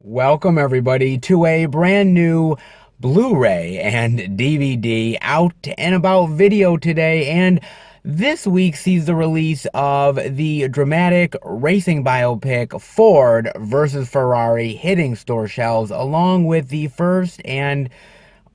Welcome, everybody, to a brand new Blu-ray and DVD out and about video today. And this week sees the release of the dramatic racing biopic Ford versus Ferrari hitting store shelves, along with the first and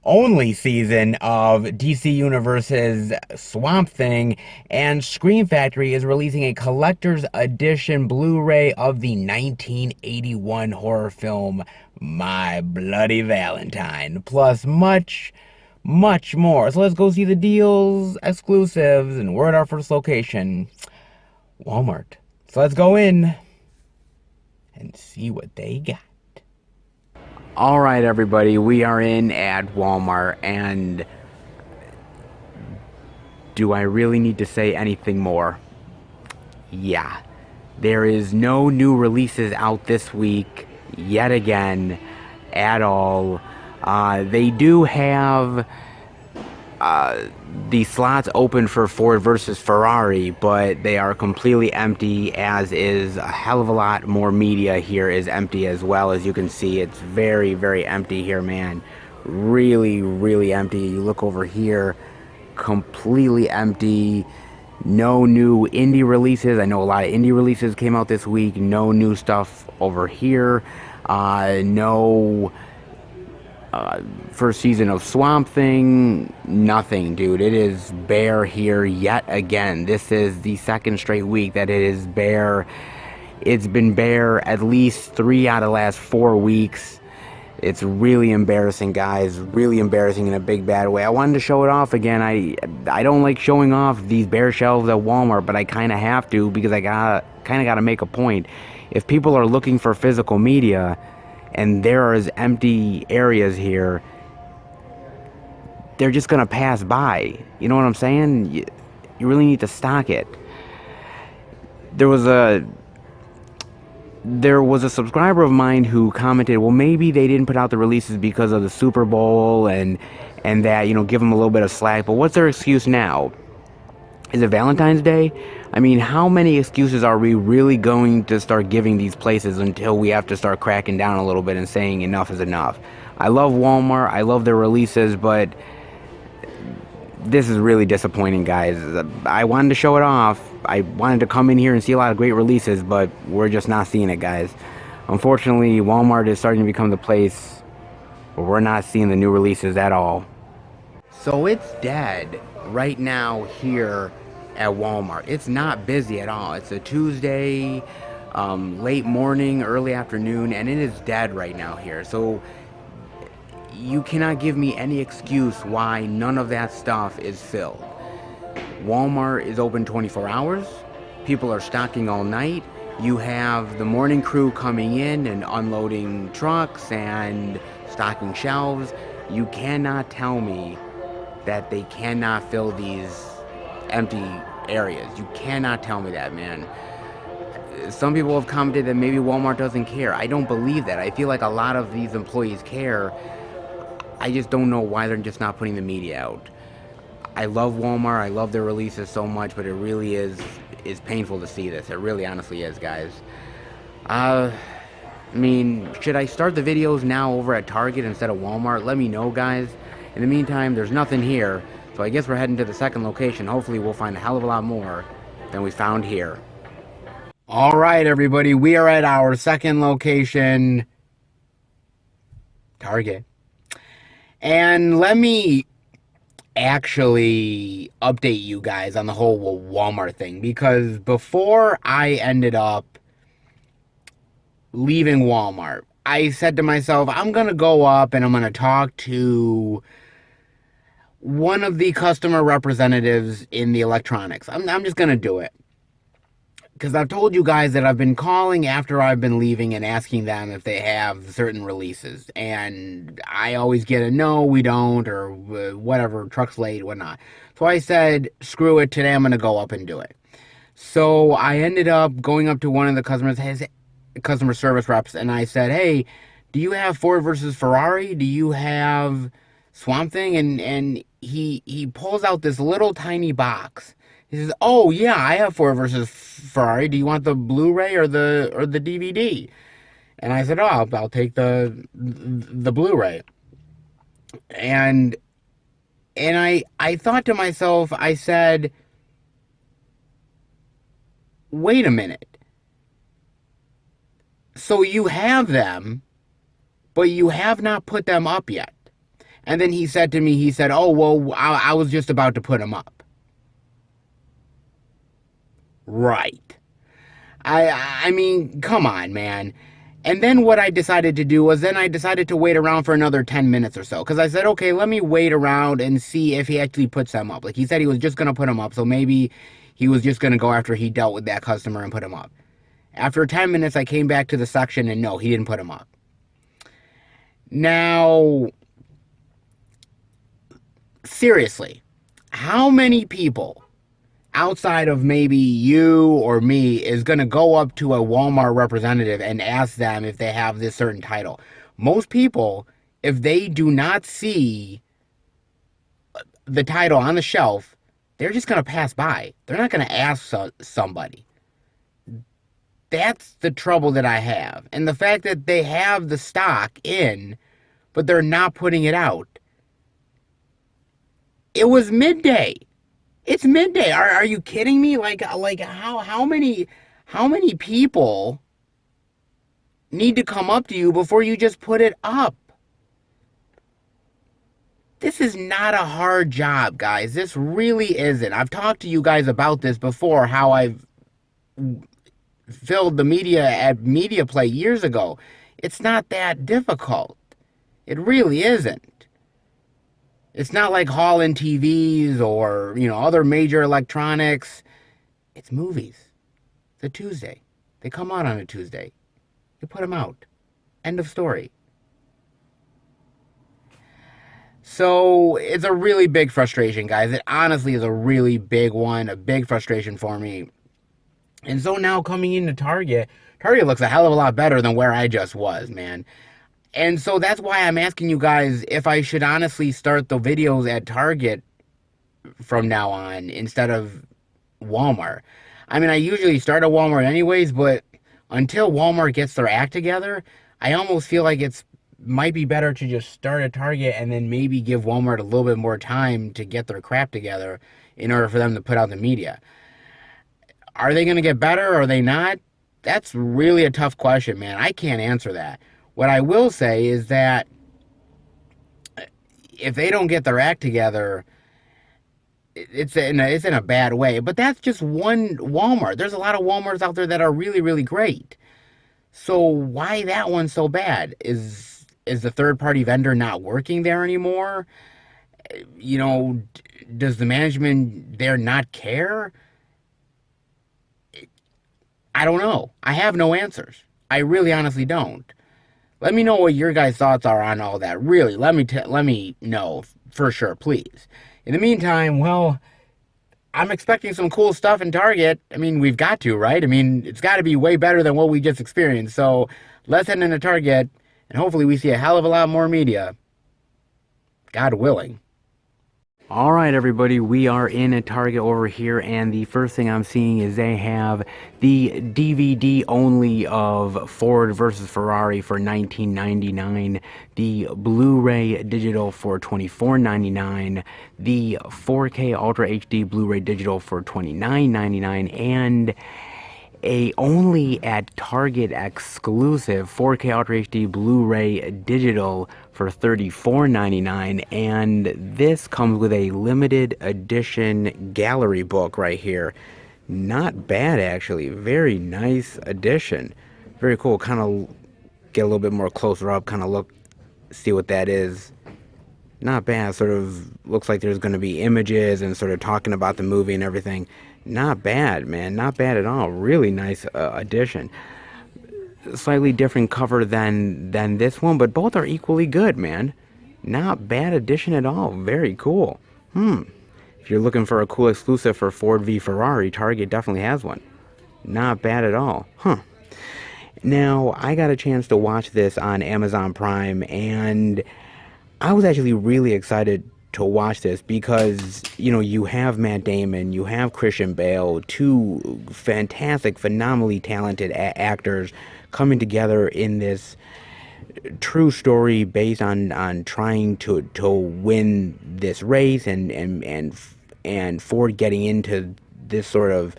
only season of DC Universe's Swamp Thing, and Scream Factory is releasing a collector's edition Blu-ray of the 1981 horror film My Bloody Valentine, plus much more. So let's go see the deals, exclusives, and we're at our first location, Walmart. So let's go in and see what they got. All right, everybody, we are in at Walmart, and do I really need to say anything more? Yeah, there is no new releases out this week yet again at all. They do have the slots open for Ford versus Ferrari, but they are completely empty, as is a hell of a lot more media here is empty as well. As you can see, it's very empty here, man. Really empty. You look over here, completely empty. No new indie releases. I know a lot of indie releases came out this week. No new stuff over here. No first season of Swamp Thing, nothing, dude. It is bare here yet again. This is the second straight week that it is bare. It's been bare at least 3 out of the last 4 weeks. It's really embarrassing, guys. Really embarrassing in a big bad way. I wanted to show it off again. I don't like showing off these bare shelves at Walmart, but I kind of have to, because I kind of got to make a point. If people are looking for physical media and there is empty areas here, they're just gonna pass by. You know what I'm saying? You really need to stock it. There was a subscriber of mine who commented, well, maybe they didn't put out the releases because of the Super Bowl and that, you know, give them a little bit of slack. But what's their excuse now? Is it Valentine's Day? I mean, how many excuses are we really going to start giving these places until we have to start cracking down a little bit and saying enough is enough? I love Walmart. I love their releases, but this is really disappointing, guys. I wanted to show it off. I wanted to come in here and see a lot of great releases, but we're just not seeing it, guys. Unfortunately, Walmart is starting to become the place where we're not seeing the new releases at all. So it's dead right now here at Walmart. It's not busy at all. It's a Tuesday, late morning, early afternoon, and it is dead right now here. So you cannot give me any excuse why none of that stuff is filled. Walmart is open 24 hours. People are stocking all night. You have the morning crew coming in and unloading trucks and stocking shelves. You cannot tell me that they cannot fill these empty areas. You cannot tell me that, man. Some people have commented that maybe Walmart doesn't care. I don't believe that. I feel like a lot of these employees care. I just don't know why they're just not putting the media out. I love Walmart. I love their releases so much, but it really is painful to see this. It really honestly is, guys. I mean, should I start the videos now over at Target instead of Walmart? Let me know, guys. In the meantime, there's nothing here, so I guess we're heading to the second location. Hopefully we'll find a hell of a lot more than we found here. All right, everybody, we are at our second location, Target. And let me actually update you guys on the whole Walmart thing, because before I ended up leaving Walmart, I said to myself, I'm going to go up and I'm going to talk to one of the customer representatives in the electronics. I'm just going to do it. Because I've told you guys that I've been calling after I've been leaving and asking them if they have certain releases. And I always get a no, we don't, or whatever, truck's late, whatnot. So I said, screw it, today I'm going to go up and do it. So I ended up going up to one of the customer service reps, and I said, hey, do you have Ford versus Ferrari? Do you have Swamp Thing? And he pulls out this little tiny box. He says, oh yeah, I have Ford versus Ferrari. Do you want the Blu-ray or the DVD? And I said, "Oh, I'll take the Blu-ray." And I thought to myself, I said, "Wait a minute. So you have them, but you have not put them up yet." And then he said to me, he said, "Oh, well, I was just about to put them up." Right. I mean, come on, man. And then what I decided to do was then I decided to wait around for another 10 minutes or so. Because I said, okay, let me wait around and see if he actually puts them up. Like he said he was just going to put them up. So maybe he was just going to go after he dealt with that customer and put them up. After 10 minutes, I came back to the section and no, he didn't put them up. Now, seriously, how many people outside of maybe you or me is going to go up to a Walmart representative and ask them if they have this certain title? Most people, if they do not see the title on the shelf, they're just going to pass by. They're not going to ask somebody. That's the trouble that I have. And the fact that they have the stock in, but they're not putting it out. It was midday. It's midday. Are you kidding me? Like how many people need to come up to you before you just put it up? This is not a hard job, guys. This really isn't. I've talked to you guys about this before, how I've filled the media at Media Play years ago. It's not that difficult. It really isn't. It's not like hauling TVs or, other major electronics. It's movies. It's a Tuesday. They come out on a Tuesday. You put them out. End of story. So it's a really big frustration, guys. It honestly is a really big one, a big frustration for me. And so now coming into Target looks a hell of a lot better than where I just was, man. And so that's why I'm asking you guys if I should honestly start the videos at Target from now on instead of Walmart. I mean, I usually start at Walmart anyways, but until Walmart gets their act together, I almost feel like it's might be better to just start at Target and then maybe give Walmart a little bit more time to get their crap together in order for them to put out the media. Are they going to get better or are they not? That's really a tough question, man. I can't answer that. What I will say is that if they don't get their act together, it's in a bad way. But that's just one Walmart. There's a lot of Walmarts out there that are really, really great. So why that one so bad? Is the third-party vendor not working there anymore? Does the management there not care? I don't know. I have no answers. I really honestly don't. Let me know what your guys' thoughts are on all that. Really, let me know for sure, please. In the meantime, well, I'm expecting some cool stuff in Target. I mean, we've got to, right? I mean, it's got to be way better than what we just experienced. So let's head into Target, and hopefully we see a hell of a lot more media. God willing. All right, everybody, we are in a Target over here, and the first thing I'm seeing is they have the DVD only of Ford versus Ferrari for $19.99, the Blu-ray digital for $24.99, the 4K Ultra HD Blu-ray digital for $29.99, and a only at Target exclusive 4K Ultra HD Blu-ray digital for $34.99, and this comes with a limited edition gallery book right here. Not bad, actually. Very nice edition. Very cool. Kind of get a little bit more closer up, kind of look, see what that is. Not bad. Sort of looks like there's going to be images and sort of talking about the movie and everything. Not bad, man. Not bad at all. Really nice addition. Slightly different cover than this one, but both are equally good, man. Not bad addition at all. Very cool. If you're looking for a cool exclusive for Ford v Ferrari, Target definitely has one. Not bad at all. Now, I got a chance to watch this on Amazon Prime, and I was actually really excited to watch this because, you have Matt Damon, you have Christian Bale, two fantastic, phenomenally talented actors coming together in this true story based on trying to win this race, and Ford getting into this sort of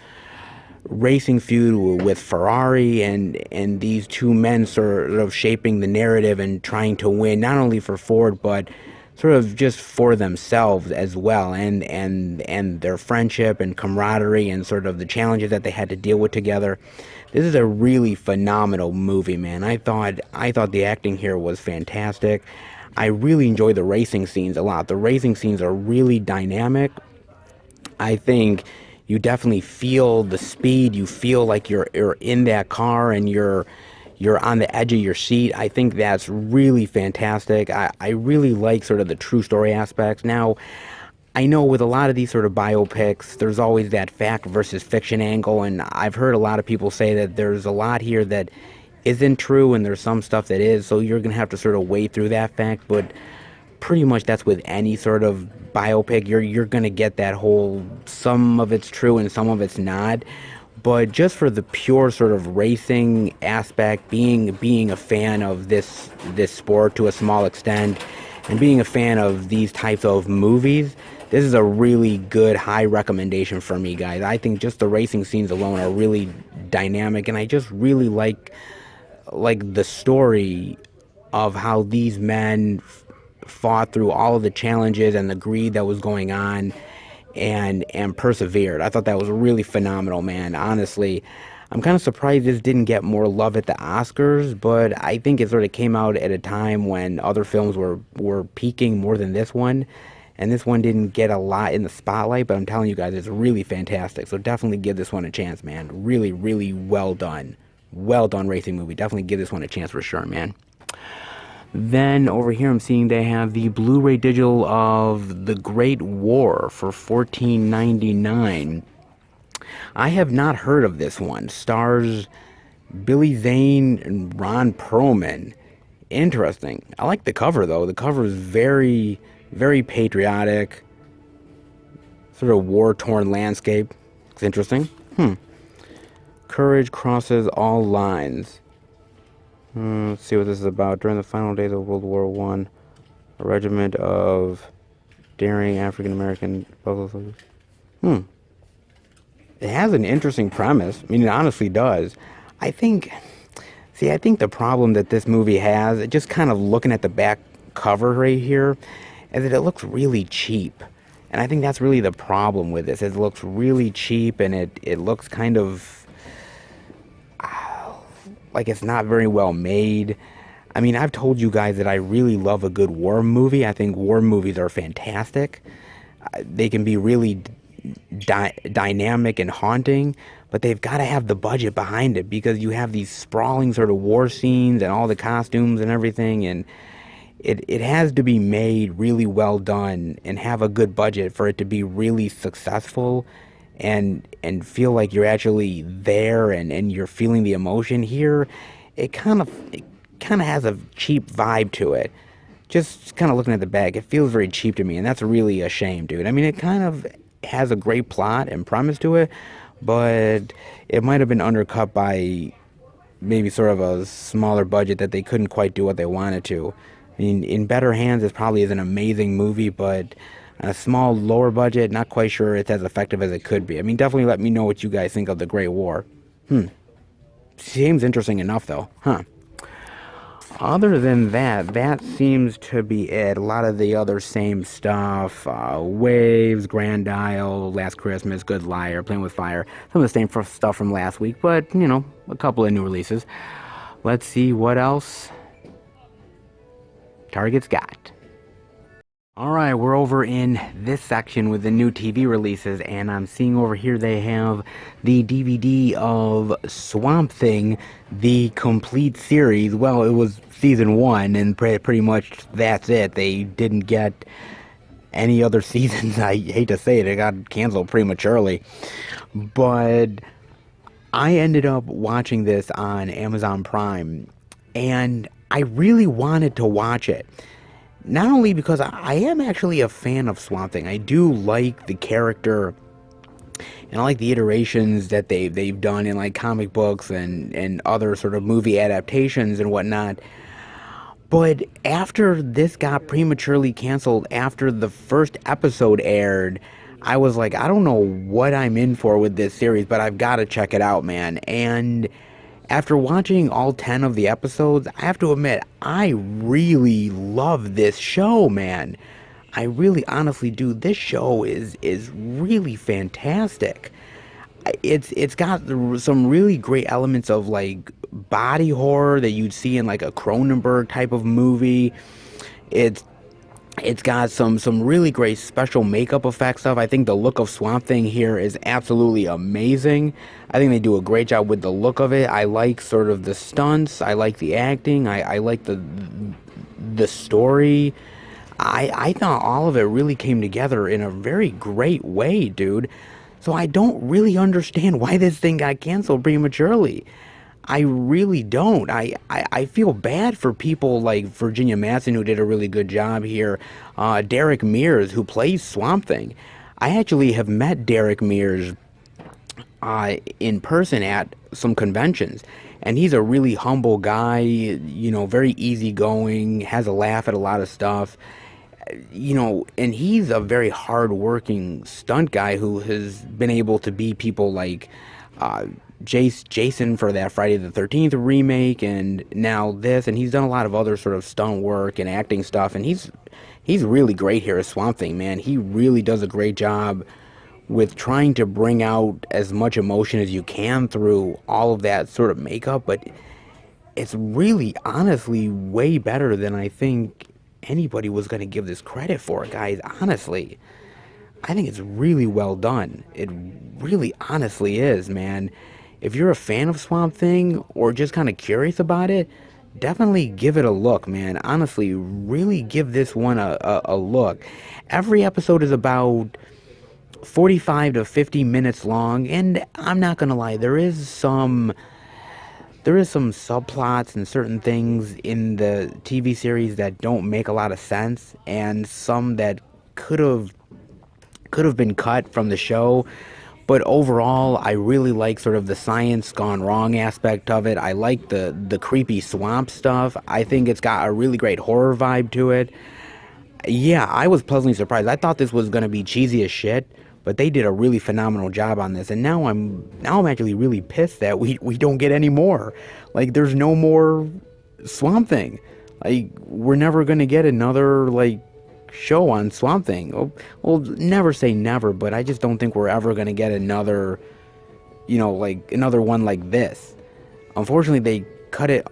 racing feud with Ferrari, and these two men sort of shaping the narrative and trying to win not only for Ford but sort of just for themselves as well, and their friendship and camaraderie and sort of the challenges that they had to deal with together. This is a really phenomenal movie, man. I thought the acting here was fantastic. I really enjoy the racing scenes a lot. The racing scenes are really dynamic. I think you definitely feel the speed. You feel like you're in that car, and you're on the edge of your seat. I think that's really fantastic. I really like sort of the true story aspects. Now, I know with a lot of these sort of biopics, there's always that fact versus fiction angle, and I've heard a lot of people say that there's a lot here that isn't true, and there's some stuff that is, so you're going to have to sort of wade through that fact, but pretty much that's with any sort of biopic. You're going to get that whole, some of it's true and some of it's not. But just for the pure sort of racing aspect, being a fan of this sport to a small extent, and being a fan of these types of movies, this is a really good high recommendation for me, guys. I think just the racing scenes alone are really dynamic, and I just really like the story of how these men fought through all of the challenges and the greed that was going on, and persevered. I thought that was really phenomenal, man. Honestly, I'm kind of surprised this didn't get more love at the Oscars, but I think it sort of came out at a time when other films were peaking more than this one, and this one didn't get a lot in the spotlight, but I'm telling you guys, it's really fantastic. So definitely give this one a chance, man. Really, really well done. Well done racing movie. Definitely give this one a chance for sure, man. Then over here I'm seeing they have the Blu-ray digital of The Great War for $14.99. I have not heard of this one. Stars Billy Zane and Ron Perlman. Interesting. I like the cover though. The cover is very, very patriotic. Sort of war-torn landscape. It's interesting. Courage crosses all lines. Let's see what this is about. During the final days of World War I, a regiment of daring African-American buffalo soldiers. It has an interesting premise. I mean, it honestly does. I think the problem that this movie has, just kind of looking at the back cover right here, is that it looks really cheap. And I think that's really the problem with this. It looks really cheap, and it looks kind of like it's not very well made. I mean, I've told you guys that I really love a good war movie. I think war movies are fantastic. They can be really dynamic and haunting, but they've got to have the budget behind it, because you have these sprawling sort of war scenes and all the costumes and everything, and it has to be made really well done and have a good budget for it to be really successful, and feel like you're actually there, and you're feeling the emotion. Here it kind of has a cheap vibe to it. Just kind of looking at the back, it feels very cheap to me, and that's really a shame, dude. I mean, it kind of has a great plot and premise to it, but it might have been undercut by maybe sort of a smaller budget that they couldn't quite do what they wanted to. I mean, in better hands, this probably is an amazing movie, but on a small, lower budget, not quite sure it's as effective as it could be. I mean, definitely let me know what you guys think of The Great War. Seems interesting enough, though. Other than that, that seems to be it. A lot of the other same stuff. Waves, Grand Isle, Last Christmas, Good Liar, Playing with Fire. Some of the same stuff from last week, but, a couple of new releases. Let's see what else Target's got. Alright, we're over in this section with the new TV releases, and I'm seeing over here they have the DVD of Swamp Thing, the complete series. Well, it was season 1, and pretty much that's it. They didn't get any other seasons. I hate to say it, it got canceled prematurely. But I ended up watching this on Amazon Prime, and I really wanted to watch it. Not only because I am actually a fan of Swamp Thing. I do like the character And I like the iterations that they've done in like comic books and other sort of movie adaptations and whatnot. But after this got prematurely canceled after the first episode aired, I was like, I don't know what I'm in for with this series, but I've got to check it out, man. And after watching all 10 of the episodes, I have to admit, I really love this show, man. I really honestly do. This show is really fantastic. It's got some really great elements of like body horror that you'd see in like a Cronenberg type of movie. It's it's got some really great special makeup effects stuff. I think the look of Swamp Thing here is absolutely amazing. I think they do a great job with the look of it. I like sort of the stunts. I like the acting. I like the story. I thought all of it really came together in a very great way, dude. So I don't really understand why this thing got canceled prematurely. I really don't. I feel bad for people like Virginia Madsen, who did a really good job here. Derek Mears, who plays Swamp Thing. I actually have met Derek Mears in person at some conventions. And he's a really humble guy, very easygoing, has a laugh at a lot of stuff, and he's a very hardworking stunt guy who has been able to be people like uh, Jason for that Friday the 13th remake, and now this, and he's done a lot of other sort of stunt work and acting stuff, and he's really great here as Swamp Thing, man. He really does a great job with trying to bring out as much emotion as you can through all of that sort of makeup, but it's really honestly way better than I think anybody was going to give this credit for, guys. Honestly, I think it's really well done. It really honestly is, man. If you're a fan of Swamp Thing or just kind of curious about it, definitely give it a look, man. Honestly, really give this one a look. Every episode is about 45 to 50 minutes long, and I'm not gonna lie, there is some subplots and certain things in the TV series that don't make a lot of sense, and some that could have been cut from the show. But overall, I really like sort of the science gone wrong aspect of it. I like the creepy swamp stuff. I think it's got a really great horror vibe to it. Yeah, I was pleasantly surprised. I thought this was gonna be cheesy as shit, but they did a really phenomenal job on this. And now I'm actually really pissed that we don't get any more. Like there's no more Swamp Thing. Like we're never gonna get another like show on Swamp Thing. Well, never say never, but I just don't think we're ever gonna get another, like another one like this. Unfortunately, they cut it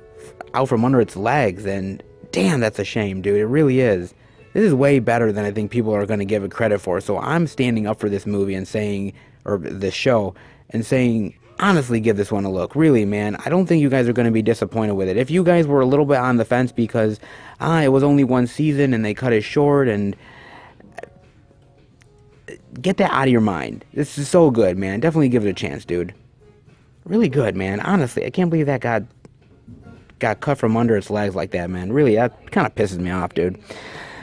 out from under its legs, and damn, that's a shame, dude. It really is. This is way better than I think people are going to give it credit for. So I'm standing up for this movie and saying, or this show, and saying, honestly, give this one a look. Really, man. I don't think you guys are going to be disappointed with it. If you guys were a little bit on the fence because, it was only one season and they cut it short, and get that out of your mind. This is so good, man. Definitely give it a chance, dude. Really good, man. Honestly, I can't believe that got cut from under its legs like that, man. Really, that kind of pisses me off, dude.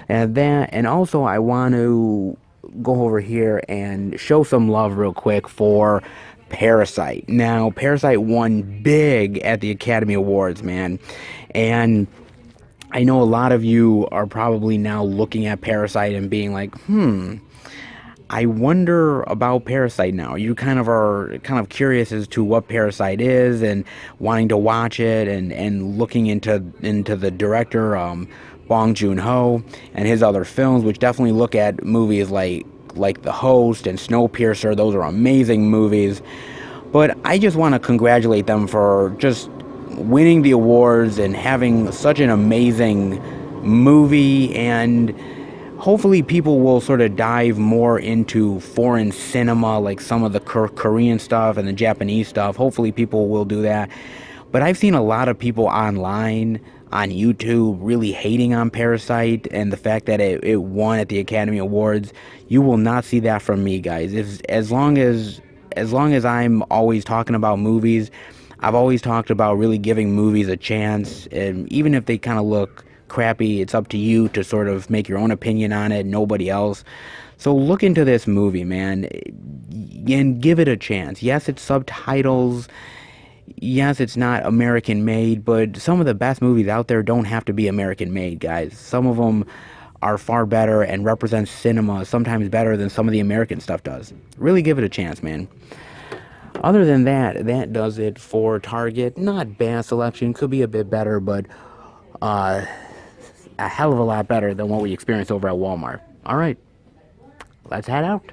And also I want to go over here and show some love real quick for Parasite. Now, Parasite won big at the Academy Awards, man. And I know a lot of you are probably now looking at Parasite and being like, I wonder about Parasite now. You kind of curious as to what Parasite is and wanting to watch it and looking into the director, Bong Joon-ho, and his other films, which definitely look at movies like The Host and Snowpiercer. Those are amazing movies. But I just want to congratulate them for just winning the awards and having such an amazing movie, and hopefully people will sort of dive more into foreign cinema, like some of the Korean stuff and the Japanese stuff. Hopefully people will do that. But I've seen a lot of people online on YouTube really hating on Parasite and the fact that it won at the Academy Awards. You will not see that from me, guys. As long as I'm always talking about movies, I've always talked about really giving movies a chance, and even if they kind of look crappy. It's up to you to sort of make your own opinion on it, nobody else. So look into this movie, man, and give it a chance. Yes, it's subtitles. Yes, it's not American made, but some of the best movies out there don't have to be American made, guys. Some of them are far better and represent cinema sometimes better than some of the American stuff does. Really give it a chance, man. Other than that, that does it for Target. Not bad selection, could be a bit better, but uh, a hell of a lot better than what we experienced over at Walmart. All right, let's head out.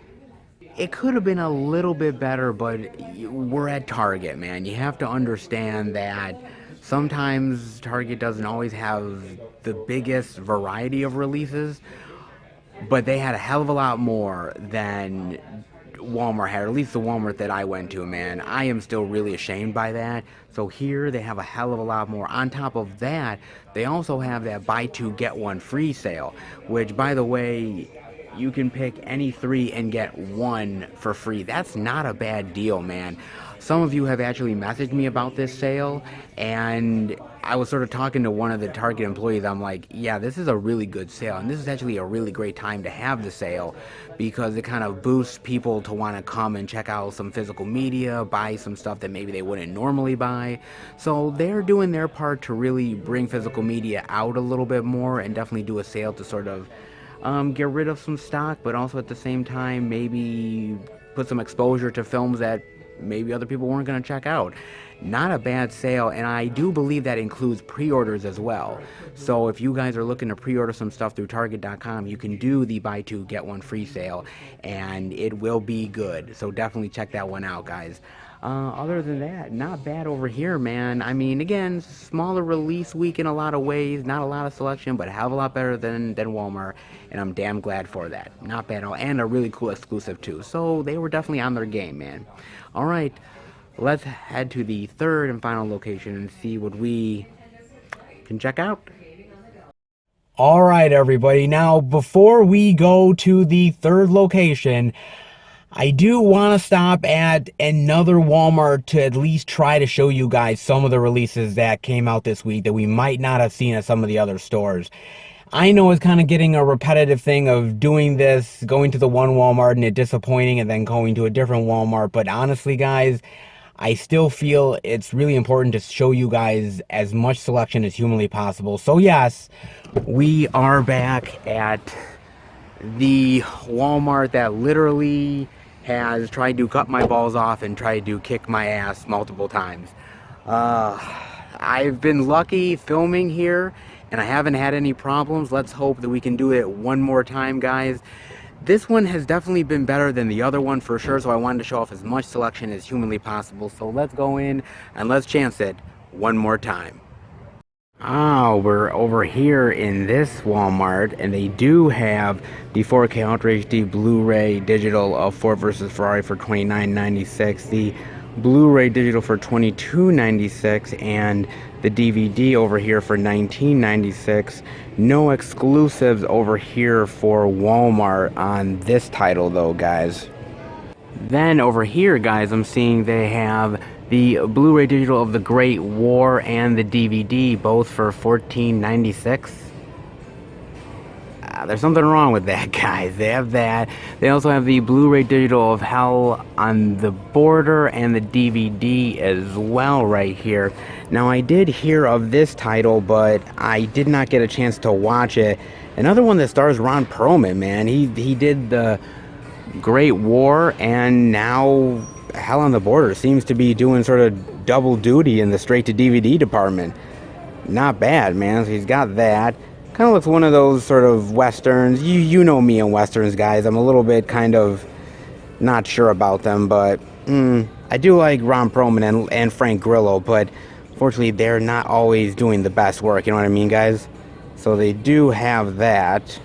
It could have been a little bit better, but we're at Target, man. You have to understand that sometimes Target doesn't always have the biggest variety of releases, but they had a hell of a lot more than Walmart had, or at least the Walmart that I went to, man. I am still really ashamed by that. So here they have a hell of a lot more. On top of that, they also have that buy two get one free sale, which, by the way, you can pick any three and get one for free. That's not a bad deal, man. Some of you have actually messaged me about this sale, and I was sort of talking to one of the Target employees. I'm like, yeah, this is a really good sale, and this is actually a really great time to have the sale because it kind of boosts people to want to come and check out some physical media, buy some stuff that maybe they wouldn't normally buy. So they're doing their part to really bring physical media out a little bit more and definitely do a sale to sort of get rid of some stock, but also at the same time maybe put some exposure to films that maybe other people weren't going to check out. Not a bad sale, and I do believe that includes pre-orders as well. So if you guys are looking to pre-order some stuff through Target.com, you can do the buy two get one free sale, and it will be good. So definitely check that one out, guys. Other than that, not bad over here, man. I mean, again, smaller release week in a lot of ways, not a lot of selection, but a hell of a lot better than Walmart, and I'm damn glad for that. Not bad at all, and a really cool exclusive too. So they were definitely on their game, man. All right, let's head to the third and final location and see what we can check out. All right, everybody. Now, before we go to the third location, I do want to stop at another Walmart to at least try to show you guys some of the releases that came out this week that we might not have seen at some of the other stores. I know it's kind of getting a repetitive thing of doing this, going to the one Walmart and it disappointing and then going to a different Walmart, but honestly, guys, I still feel it's really important to show you guys as much selection as humanly possible. So yes, we are back at the Walmart that literally has tried to cut my balls off and tried to kick my ass multiple times. I've been lucky filming here and I haven't had any problems. Let's hope that we can do it one more time, guys. This one has definitely been better than the other one for sure, so I wanted to show off as much selection as humanly possible. So let's go in and let's chance it one more time. Oh, we're over here in this Walmart, and they do have the 4K Ultra HD Blu-ray digital of Ford vs. Ferrari for $29.96, the Blu-ray digital for $22.96, and the DVD over here for $19.96. No exclusives over here for Walmart on this title though, guys. Then over here, guys, I'm seeing they have the Blu-ray digital of The Great War and the DVD, both for $14.96. There's something wrong with that, guys. They have that. They also have the Blu-ray digital of Hell on the Border and the DVD as well right here. Now, I did hear of this title, but I did not get a chance to watch it. Another one that stars Ron Perlman, man. He did the Great War, and now Hell on the Border seems to be doing sort of double duty in the straight-to-DVD department. Not bad, man. So he's got that. Kind of looks one of those sort of westerns. You know me and westerns, guys. I'm a little bit kind of not sure about them, but I do like Ron Perlman and Frank Grillo, but fortunately they're not always doing the best work, you know what I mean, guys? So they do have that.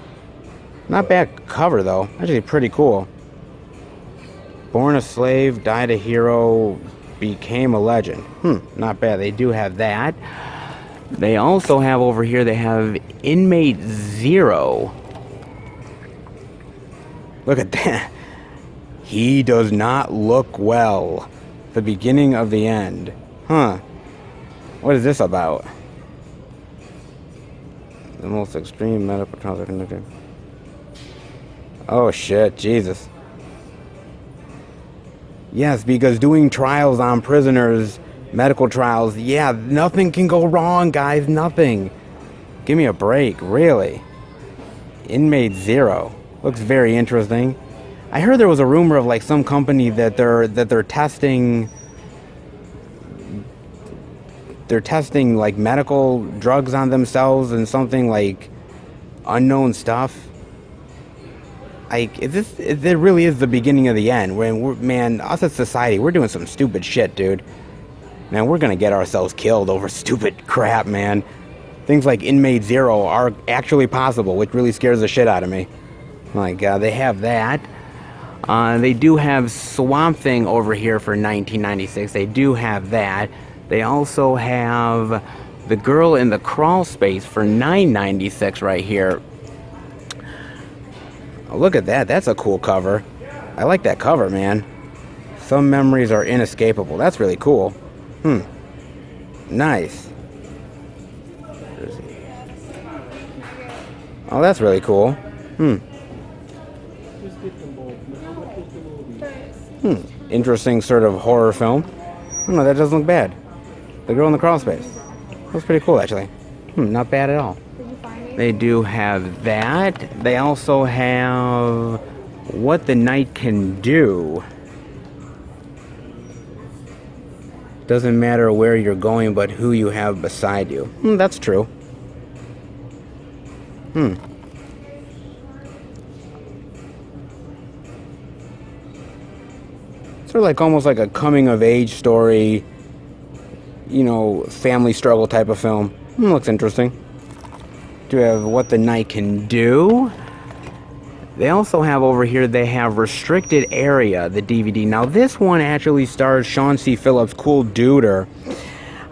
Not bad cover, though. Actually pretty cool. Born a slave, died a hero, became a legend. Not bad. They do have that. They also have over here, they have Inmate Zero. Look at that. He does not look well. The beginning of the end. What is this about? The most extreme medical trials are conducted. Oh shit, Jesus. Yes, because doing trials on prisoners, medical trials, yeah, nothing can go wrong, guys, nothing. Give me a break, really. Inmate Zero. Looks very interesting. I heard there was a rumor of like some company that they're testing like medical drugs on themselves and something like unknown stuff. Like, it really is the beginning of the end. Man, us as society, we're doing some stupid shit, dude. Man, we're gonna get ourselves killed over stupid crap, man. Things like Inmate Zero are actually possible, which really scares the shit out of me. Like, they have that. They do have Swamp Thing over here for 1996. They do have that. They also have The Girl in the Crawl Space for $9.96 right here. Oh, look at that. That's a cool cover. I like that cover, man. Some memories are inescapable. That's really cool. Nice. Oh, that's really cool. Interesting sort of horror film. No, that doesn't look bad. The Girl in the Crawl Space. That's pretty cool, actually. Not bad at all. They do have that. They also have What the Night Can Do. Doesn't matter where you're going, but who you have beside you. That's true. Sort of like almost like a coming of age story, you know, family struggle type of film. Looks interesting. Do we have What the Night Can Do? They also have over here, they have Restricted Area, the DVD. Now this one actually stars Sean C. Phillips, cool duder.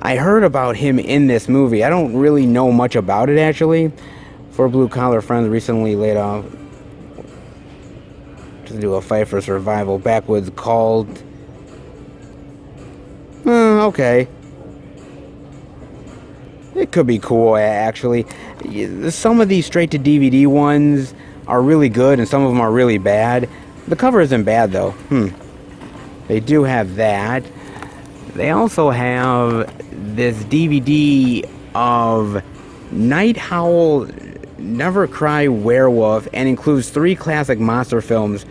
I heard about him in this movie. I don't really know much about it actually. Four blue collar friends recently laid off to do a fight for survival. Backwoods called. Okay. It could be cool, actually. Some of these straight-to-DVD ones are really good, and some of them are really bad. The cover isn't bad, though. They do have that. They also have this DVD of Night Howl, Never Cry Werewolf, and includes 3 classic monster films: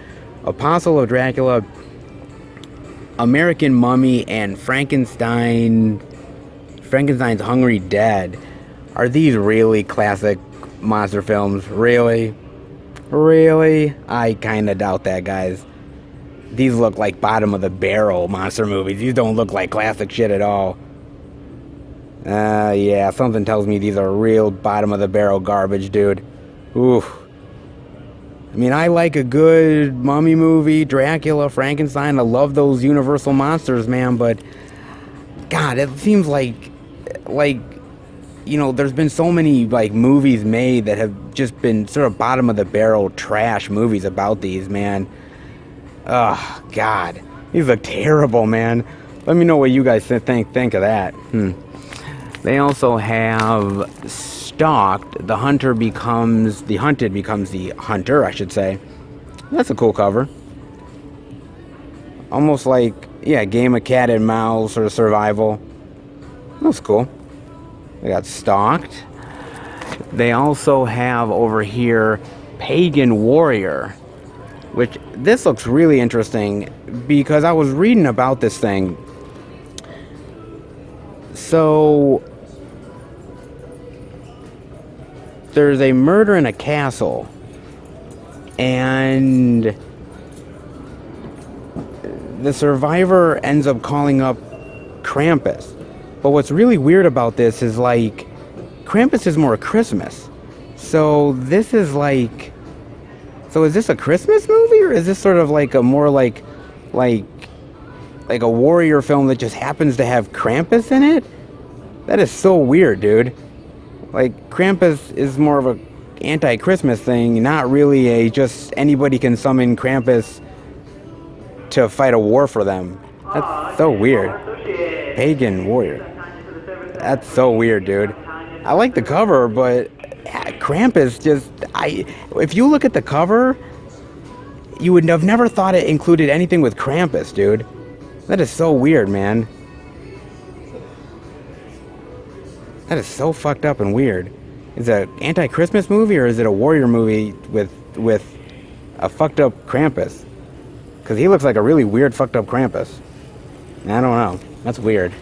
Apostle of Dracula, American Mummy, and Frankenstein's Hungry Dead. Are these really classic monster films? Really? I kind of doubt that, guys. These look like bottom of the barrel monster movies. These don't look like classic shit at all. Yeah, something tells me these are real bottom of the barrel garbage, dude. Oof. I mean, I like a good mummy movie, Dracula, Frankenstein. I love those Universal monsters, man, but God, it seems like, you know, there's been so many, like, movies made that have just been sort of bottom of the barrel trash movies about these, man. Oh, God. These look terrible, man. Let me know what you guys think of that. They also have Stalked. The hunted becomes the hunter, I should say. That's a cool cover. Almost like, yeah, game of cat and mouse, sort of survival. That's cool. They got Stalked. They also have over here Pagan Warrior, which this looks really interesting because I was reading about this thing. So there's a murder in a castle, and the survivor ends up calling up Krampus. But what's really weird about this is, like, Krampus is more Christmas. So this is like, so is this a Christmas movie, or is this sort of like a more like a warrior film that just happens to have Krampus in it? That is so weird, dude. Like, Krampus is more of a anti-Christmas thing, not really a just anybody can summon Krampus to fight a war for them. That's so weird. Pagan Warrior. That's so weird, dude. I like the cover, but Yeah, Krampus just if you look at the cover, you would have never thought it included anything with Krampus, dude. That is so weird, man. That is so fucked up and weird. Is it an anti-Christmas movie or is it a warrior movie with a fucked up Krampus? Because he looks like a really weird fucked up Krampus. I don't know. That's weird.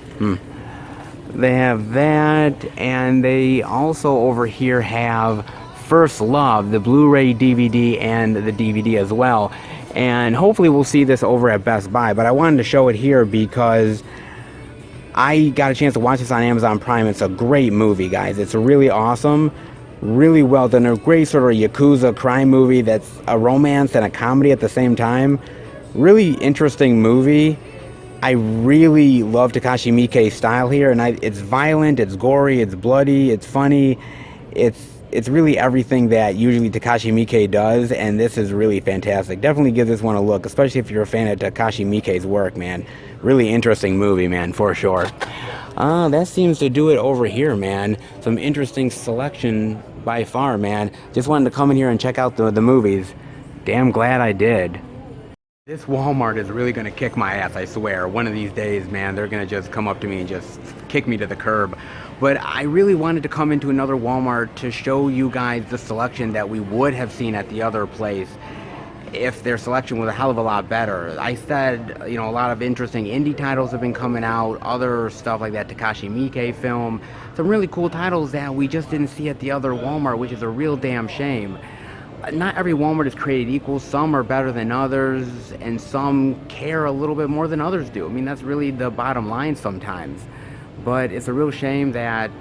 They have that, and they also over here have First Love, the Blu-ray DVD and the DVD as well. And hopefully we'll see this over at Best Buy, but I wanted to show it here because I got a chance to watch this on Amazon Prime. It's a great movie, guys. It's really awesome, really well done. A great sort of Yakuza crime movie that's a romance and a comedy at the same time. Really interesting movie. I really love Takashi Miike's style here, and it's violent, it's gory, it's bloody, it's funny. It's really everything that usually Takashi Miike does, and this is really fantastic. Definitely give this one a look, especially if you're a fan of Takashi Miike's work, man. Really interesting movie, man, for sure. That seems to do it over here, man. Some interesting selection by far, man. Just wanted to come in here and check out the movies. Damn glad I did. This Walmart is really going to kick my ass, I swear. One of these days, man, they're going to just come up to me and just kick me to the curb. But I really wanted to come into another Walmart to show you guys the selection that we would have seen at the other place if their selection was a hell of a lot better. I said, you know, a lot of interesting indie titles have been coming out, other stuff like that Takashi Miike film, some really cool titles that we just didn't see at the other Walmart, which is a real damn shame. Not every Walmart is created equal. Some are better than others, and some care a little bit more than others do. I mean, that's really the bottom line sometimes. But it's a real shame that,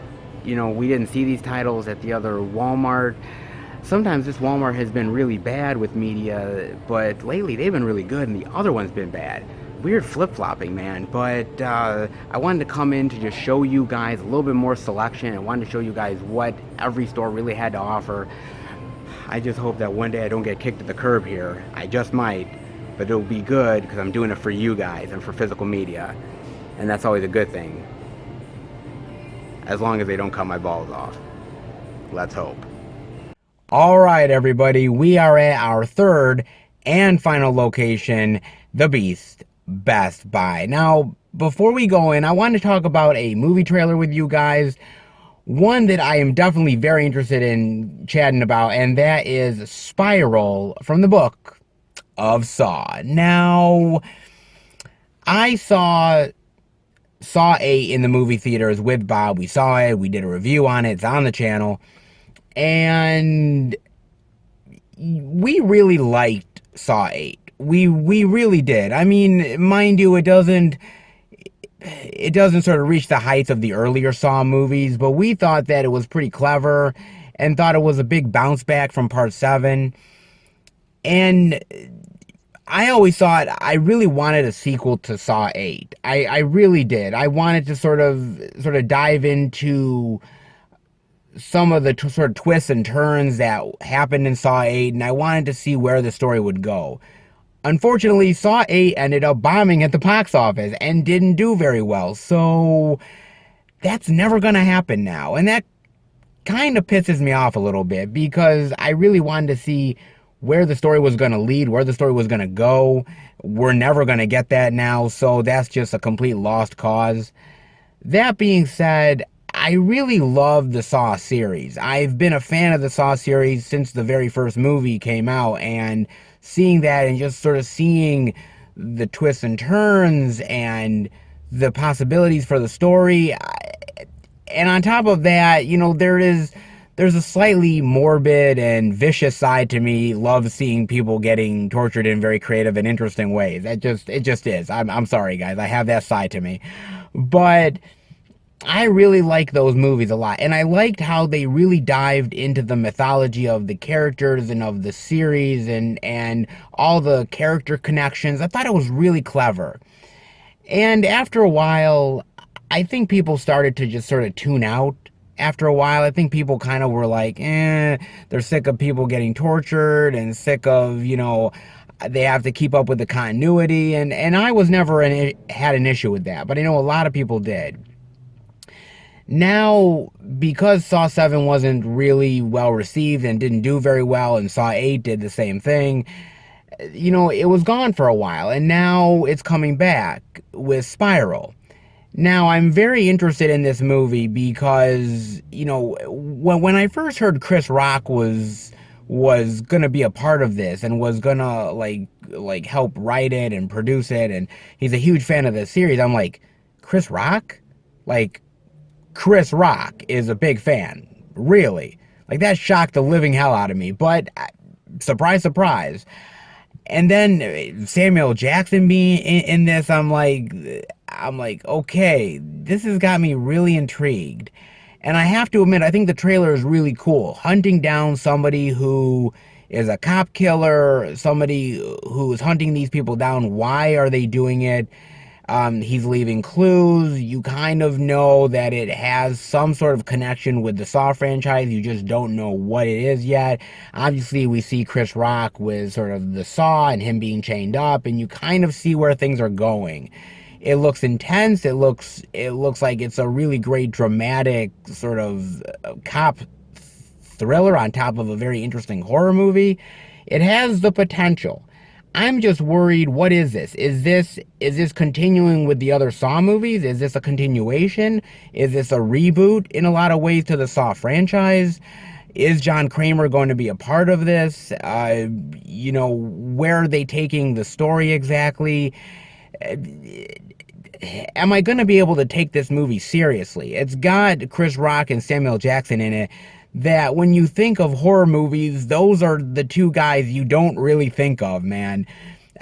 you know, we didn't see these titles at the other Walmart. Sometimes this Walmart has been really bad with media, but lately they've been really good, and the other one's been bad. Weird flip-flopping, man. But I wanted to come in to just show you guys a little bit more selection. I wanted to show you guys what every store really had to offer. I just hope that one day I don't get kicked to the curb here. I just might, but it'll be good because I'm doing it for you guys and for physical media, and that's always a good thing, as long as they don't cut my balls off. Let's hope. All right, everybody, we are at our third and final location, the Beast, Best Buy. Now, before we go in, I want to talk about a movie trailer with you guys. One that I am definitely very interested in chatting about, and that is Spiral from the book of Saw. Now, I saw Saw 8 in the movie theaters with Bob. We saw it, we did a review on it, it's on the channel, and we really liked Saw 8. We really did. I mean, mind you, it doesn't sort of reach the heights of the earlier Saw movies, but we thought that it was pretty clever and thought it was a big bounce back from Part 7. And I always thought I really wanted a sequel to Saw 8. I really did. I wanted to sort of dive into some of the sort of twists and turns that happened in Saw 8, and I wanted to see where the story would go. Unfortunately, Saw 8 ended up bombing at the box office and didn't do very well, so that's never going to happen now. And that kind of pisses me off a little bit because I really wanted to see where the story was going to lead, where the story was going to go. We're never going to get that now, so that's just a complete lost cause. That being said, I really love the Saw series. I've been a fan of the Saw series since the very first movie came out, and seeing that and just sort of seeing the twists and turns and the possibilities for the story. And on top of that, you know, there's a slightly morbid and vicious side to me. Love seeing people getting tortured in very creative and interesting ways. It just is. I'm sorry, guys. I have that side to me. But I really like those movies a lot, and I liked how they really dived into the mythology of the characters and of the series and all the character connections. I thought it was really clever. And after a while, I think people started to just sort of tune out. After a while, I think people kind of were like, they're sick of people getting tortured and sick of, you know, they have to keep up with the continuity, and I was never had an issue with that, but I know a lot of people did. Now, because Saw 7 wasn't really well received and didn't do very well, and Saw 8 did the same thing, it was gone for a while, and now it's coming back with Spiral. Now, I'm very interested in this movie because, when I first heard Chris Rock was gonna be a part of this and was gonna like help write it and produce it, and he's a huge fan of the series, I'm like, Chris Rock? Like, Chris Rock is a big fan. Really. Like, that shocked the living hell out of me. But, surprise, surprise. And then Samuel Jackson being in this, I'm like, okay, this has got me really intrigued. And I have to admit, I think the trailer is really cool. Hunting down somebody who is a cop killer, somebody who is hunting these people down. Why are they doing it? He's leaving clues. You kind of know that it has some sort of connection with the Saw franchise. You just don't know what it is yet. Obviously, we see Chris Rock with sort of the Saw and him being chained up, and you kind of see where things are going. It looks intense. It looks like it's a really great dramatic sort of cop thriller on top of a very interesting horror movie. It has the potential. I'm just worried, what is this? Is this continuing with the other Saw movies? Is this a continuation? Is this a reboot in a lot of ways to the Saw franchise? Is John Kramer going to be a part of this? Where are they taking the story exactly? Am I going to be able to take this movie seriously? It's got Chris Rock and Samuel Jackson in it, that when you think of horror movies, those are the two guys you don't really think of, man.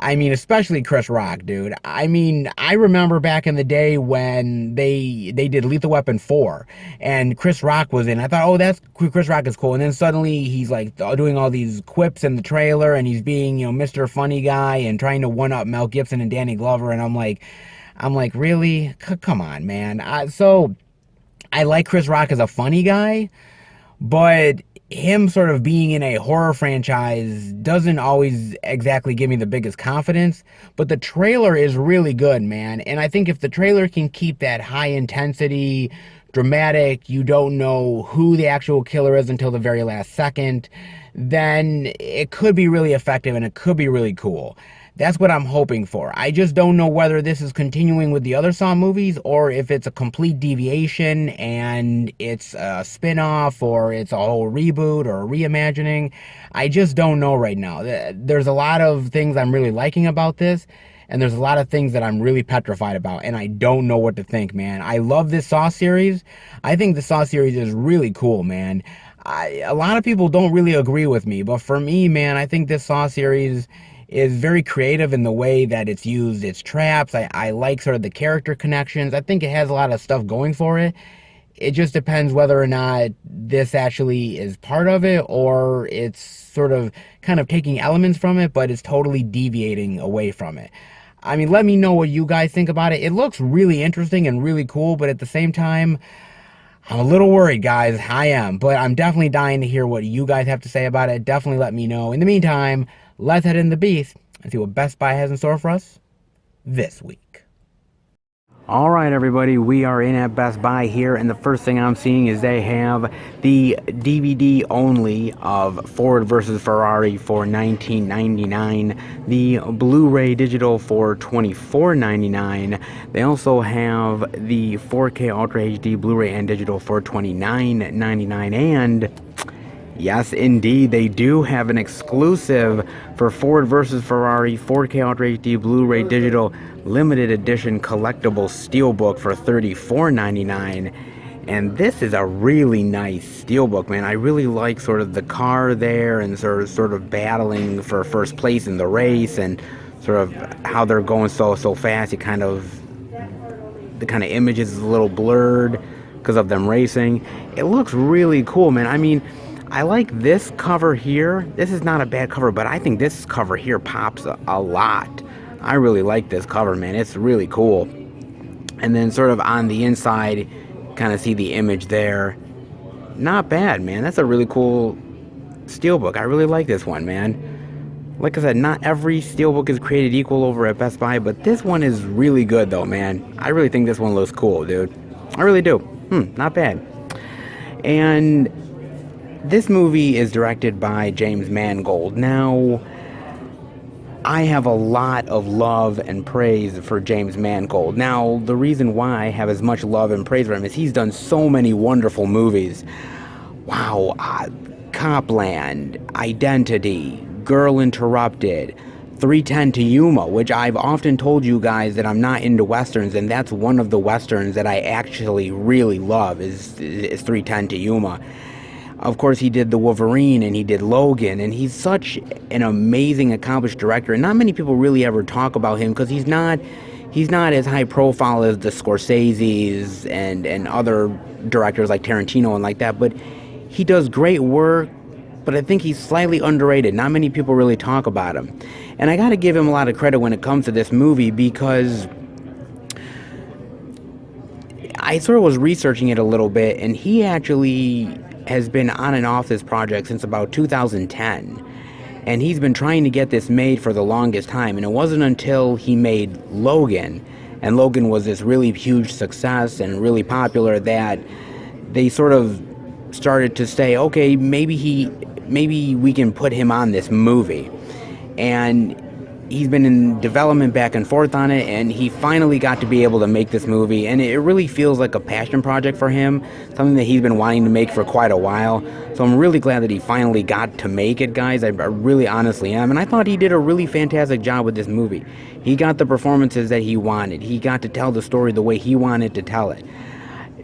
I mean, especially Chris Rock, dude. I mean, I remember back in the day when they did Lethal Weapon 4 and Chris Rock was in. I thought, oh, that's Chris Rock is cool. And then suddenly he's like doing all these quips in the trailer, and he's being, Mr. Funny Guy and trying to one up Mel Gibson and Danny Glover, and I'm like, really? Come on, man. So I like Chris Rock as a funny guy, but him sort of being in a horror franchise doesn't always exactly give me the biggest confidence. But the trailer is really good, man. And I think if the trailer can keep that high intensity, dramatic, you don't know who the actual killer is until the very last second, then it could be really effective and it could be really cool. That's what I'm hoping for. I just don't know whether this is continuing with the other Saw movies or if it's a complete deviation and it's a spin-off or it's a whole reboot or a reimagining. I just don't know right now. There's a lot of things I'm really liking about this, and there's a lot of things that I'm really petrified about, and I don't know what to think, man. I love this Saw series. I think the Saw series is really cool, man. A lot of people don't really agree with me, but for me, man, I think this Saw series is very creative in the way that it's used its traps. I like sort of the character connections. I think it has a lot of stuff going for it. It just depends whether or not this actually is part of it or it's sort of kind of taking elements from it, but it's totally deviating away from it. I mean, let me know what you guys think about it. It looks really interesting and really cool, but at the same time, I'm a little worried, guys. I am. But I'm definitely dying to hear what you guys have to say about it. Definitely let me know. In the meantime, let's head in the beast and see what Best Buy has in store for us this week. All right, everybody, we are in at Best Buy here, and the first thing I'm seeing is they have the DVD only of Ford versus Ferrari for $19.99, the Blu-ray digital for $24.99. They also have the 4K Ultra HD Blu-ray and digital for $29.99, and yes, indeed, they do have an exclusive for Ford vs. Ferrari 4K Ultra HD Blu-ray Digital Limited Edition Collectible Steelbook for $34.99. And this is a really nice steelbook, man. I really like sort of the car there and sort of battling for first place in the race and sort of how they're going so fast. The kind of images is a little blurred because of them racing. It looks really cool, man. I mean, I like this cover here. This is not a bad cover, but I think this cover here pops a lot. I really like this cover, man. It's really cool. And then sort of on the inside, kind of see the image there. Not bad, man. That's a really cool steelbook. I really like this one, man. Like I said, not every steelbook is created equal over at Best Buy, but this one is really good, though, man. I really think this one looks cool, dude. I really do. Not bad. And this movie is directed by James Mangold. Now, I have a lot of love and praise for James Mangold. Now, the reason why I have as much love and praise for him is he's done so many wonderful movies. Wow, Copland, Identity, Girl Interrupted, 310 to Yuma, which I've often told you guys that I'm not into westerns, and that's one of the westerns that I actually really love is 310 to Yuma. Of course, he did The Wolverine, and he did Logan, and he's such an amazing, accomplished director, and not many people really ever talk about him because he's not as high profile as the Scorseses and other directors like Tarantino and like that, but he does great work, but I think he's slightly underrated. Not many people really talk about him. And I gotta give him a lot of credit when it comes to this movie because I sort of was researching it a little bit, and he actually has been on and off this project since about 2010. And he's been trying to get this made for the longest time. And it wasn't until he made Logan, and Logan was this really huge success and really popular, that they sort of started to say, okay, maybe we can put him on this movie. And he's been in development back and forth on it, and he finally got to be able to make this movie, and it really feels like a passion project for him, something that he's been wanting to make for quite a while. So I'm really glad that he finally got to make it, guys. I really honestly am, and I thought he did a really fantastic job with this movie. He got the performances that he wanted. He got to tell the story the way he wanted to tell it.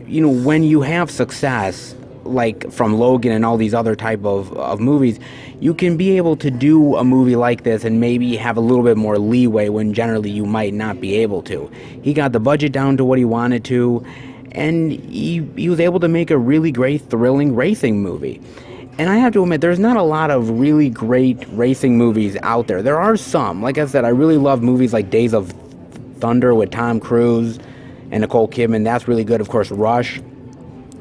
You know, when you have success, like from Logan and all these other type of movies, you can be able to do a movie like this and maybe have a little bit more leeway when generally you might not be able to. He got the budget down to what he wanted to, and he was able to make a really great, thrilling racing movie. And I have to admit, there's not a lot of really great racing movies out there. There are some. Like I said, I really love movies like Days of Thunder with Tom Cruise and Nicole Kidman. That's really good. Of course, Rush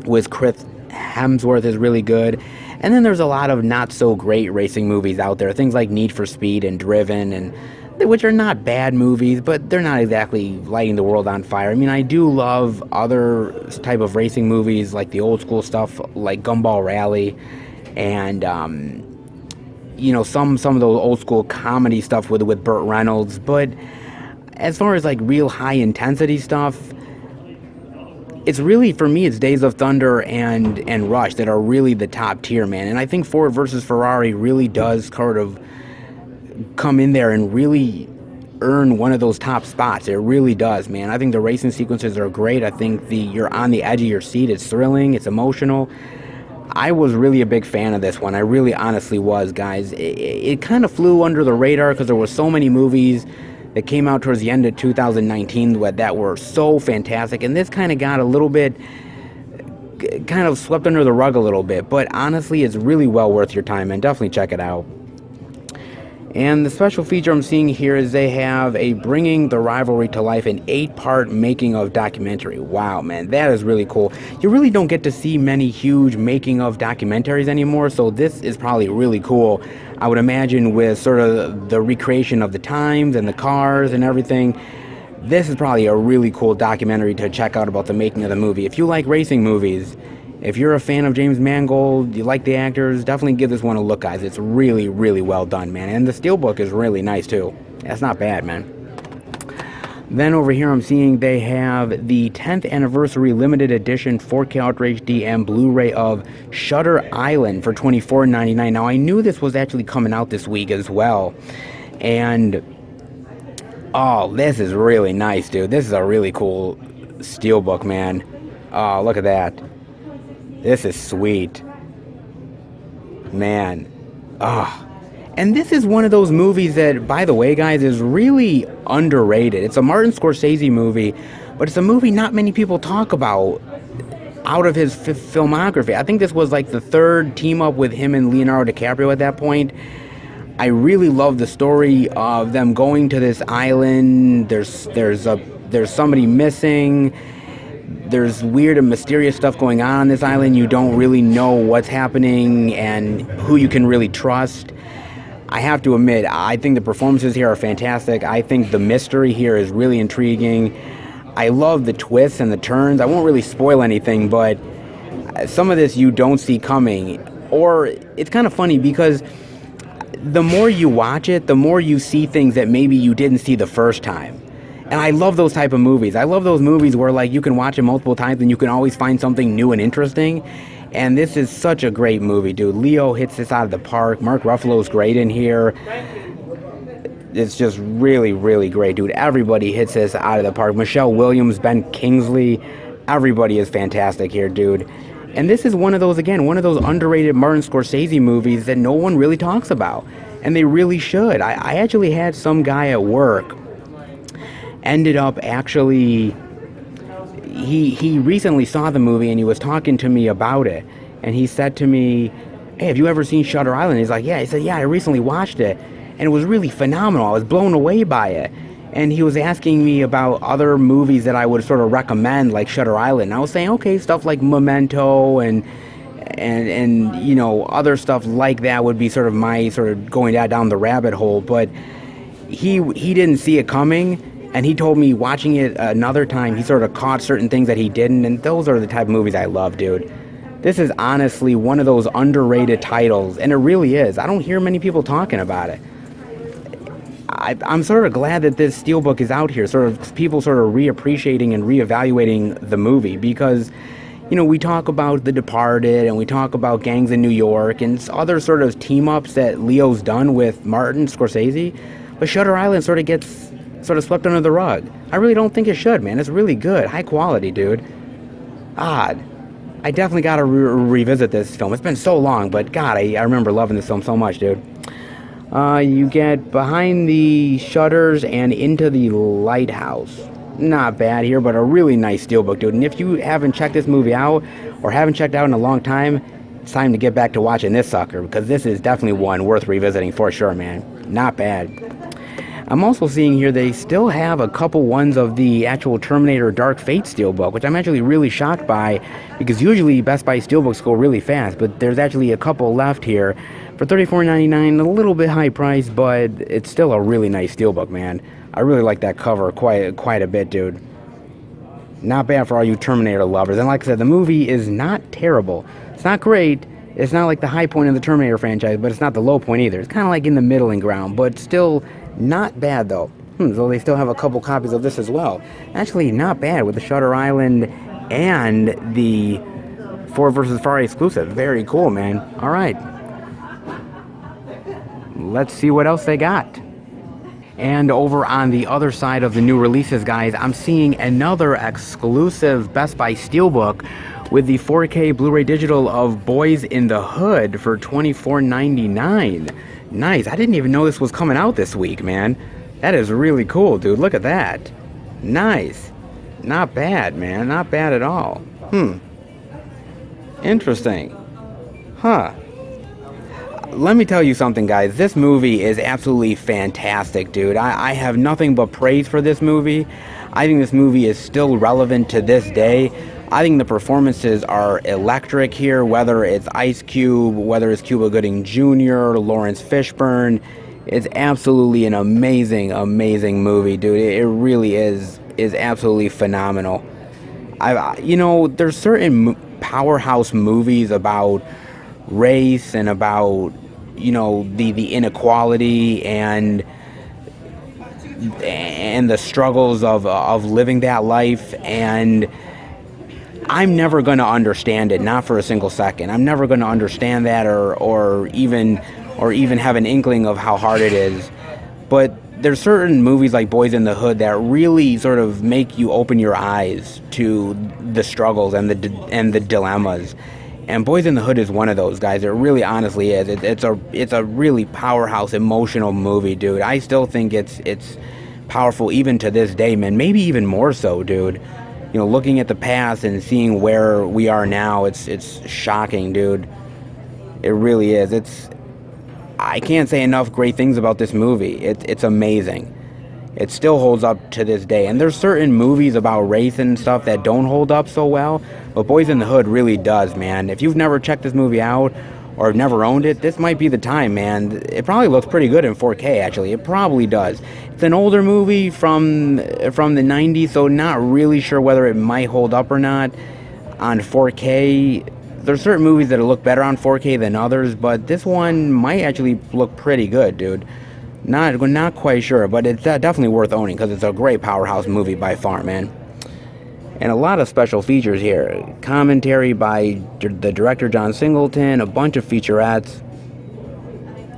with Chris Hemsworth is really good. And then there's a lot of not so great racing movies out there, things like Need for Speed and Driven, and which are not bad movies, but they're not exactly lighting the world on fire. I mean, I do love other type of racing movies, like the old school stuff, like Gumball Rally, and you know, some of those old school comedy stuff with Burt Reynolds. But as far as like real high intensity stuff, it's really, for me, it's Days of Thunder and Rush that are really the top tier, man. And I think Ford versus Ferrari really does sort of come in there and really earn one of those top spots. It really does, man. I think the racing sequences are great. I think you're on the edge of your seat. It's thrilling. It's emotional. I was really a big fan of this one. I really honestly was, guys. It kind of flew under the radar because there were so many movies that came out towards the end of 2019 that were so fantastic, and this kind of got a little bit, kind of swept under the rug a little bit, but honestly, it's really well worth your time, and definitely check it out. And the special feature I'm seeing here is they have a Bringing the Rivalry to Life, an 8-part making of documentary. Wow, man, that is really cool. You really don't get to see many huge making of documentaries anymore, so this is probably really cool. I would imagine with sort of the recreation of the times and the cars and everything, this is probably a really cool documentary to check out about the making of the movie. If you like racing movies, if you're a fan of James Mangold, you like the actors, definitely give this one a look, guys. It's really, really well done, man. And the steelbook is really nice, too. That's not bad, man. Then over here I'm seeing they have the 10th anniversary limited edition 4K Ultra HD and Blu-ray of Shutter Island for $24.99. Now, I knew this was actually coming out this week as well. And, oh, this is really nice, dude. This is a really cool steelbook, man. Oh, look at that. This is sweet. Man. Oh. And this is one of those movies that, by the way, guys, is really underrated. It's a Martin Scorsese movie, but it's a movie not many people talk about out of his filmography. I think this was like the third team up with him and Leonardo DiCaprio at that point. I really love the story of them going to this island. There's somebody missing. There's weird and mysterious stuff going on this island. You don't really know what's happening and who you can really trust. I have to admit, I think the performances here are fantastic. I think the mystery here is really intriguing. I love the twists and the turns. I won't really spoil anything, but some of this you don't see coming. Or it's kind of funny because the more you watch it, the more you see things that maybe you didn't see the first time. And I love those type of movies. I love those movies where like you can watch it multiple times and you can always find something new and interesting. And this is such a great movie, dude. Leo hits this out of the park. Mark Ruffalo's great in here. It's just really, really great, dude. Everybody hits this out of the park. Michelle Williams, Ben Kingsley, everybody is fantastic here, dude. And this is one of those, again, one of those underrated Martin Scorsese movies that no one really talks about. And they really should. I actually had some guy at work ended up actually, he recently saw the movie and he was talking to me about it. And he said to me, hey, have you ever seen Shutter Island? He's like, yeah. He said, yeah, I recently watched it. And it was really phenomenal. I was blown away by it. And he was asking me about other movies that I would sort of recommend, like Shutter Island. And I was saying, okay, stuff like Memento and you know, other stuff like that would be sort of my sort of going down the rabbit hole. But he didn't see it coming, and he told me watching it another time, he sort of caught certain things that he didn't, and those are the type of movies I love, dude. This is honestly one of those underrated titles, and it really is. I don't hear many people talking about it. I'm sort of glad that this Steelbook is out here, sort of people sort of reappreciating and reevaluating the movie, because, you know, we talk about The Departed and we talk about Gangs in New York and other sort of team-ups that Leo's done with Martin Scorsese, but Shutter Island sort of gets sort of swept under the rug. I really don't think it should, man. It's really good. High quality, dude. Odd. I definitely got to revisit this film. It's been so long, but God, I remember loving this film so much, dude. You get Behind the Shutters and Into the Lighthouse. Not bad here, but a really nice steelbook, dude. And if you haven't checked this movie out, or haven't checked out in a long time, it's time to get back to watching this sucker, because this is definitely one worth revisiting for sure, man. Not bad. I'm also seeing here they still have a couple ones of the actual Terminator Dark Fate steelbook, which I'm actually really shocked by, because usually Best Buy steelbooks go really fast, but there's actually a couple left here for $34.99, a little bit high price, but it's still a really nice steelbook, man. I really like that cover quite a bit, dude. Not bad for all you Terminator lovers. And like I said, the movie is not terrible. It's not great. It's not like the high point of the Terminator franchise, but it's not the low point either. It's kind of like in the middling ground, but still not bad, though. So they still have a couple copies of this as well. Actually, not bad with the Shutter Island and the Ford vs. Ferrari exclusive. Very cool, man. All right. Let's see what else they got. And over on the other side of the new releases, guys, I'm seeing another exclusive Best Buy steelbook with the 4K Blu-ray digital of Boys in the Hood for $24.99. Nice. I didn't even know this was coming out this week, man. That is really cool, dude. Look at that. Nice. Not bad, man. Not bad at all. Interesting. Huh. Let me tell you something, guys. This movie is absolutely fantastic, dude. I have nothing but praise for this movie. I think this movie is still relevant to this day. I think the performances are electric here, whether it's Ice Cube, whether it's Cuba Gooding Jr., Lawrence Fishburne. It's absolutely an amazing, amazing movie, dude. It really is absolutely phenomenal. You know, there's certain powerhouse movies about race and about, you know, the inequality and the struggles of living that life, and I'm never going to understand it, not for a single second. I'm never going to understand that or even have an inkling of how hard it is. But there's certain movies like Boys in the Hood that really sort of make you open your eyes to the struggles and the dilemmas. And Boys in the Hood is one of those, guys. It really honestly is. It's a really powerhouse, emotional movie, dude. I still think it's powerful even to this day, man. Maybe even more so, dude. You know, looking at the past and seeing where we are now, it's shocking, dude. It really is. I can't say enough great things about this movie. It's amazing. It still holds up to this day. And there's certain movies about race and stuff that don't hold up so well, but Boys in the Hood really does, man. If you've never checked this movie out, or have never owned it, this might be the time, man. It probably looks pretty good in 4K, actually. It probably does. It's an older movie from the 90s, so not really sure whether it might hold up or not on 4K. There's certain movies that look better on 4K than others, but this one might actually look pretty good, dude. Not quite sure, but it's definitely worth owning because it's a great powerhouse movie by far, man. And a lot of special features here. Commentary by the director John Singleton, a bunch of featurettes,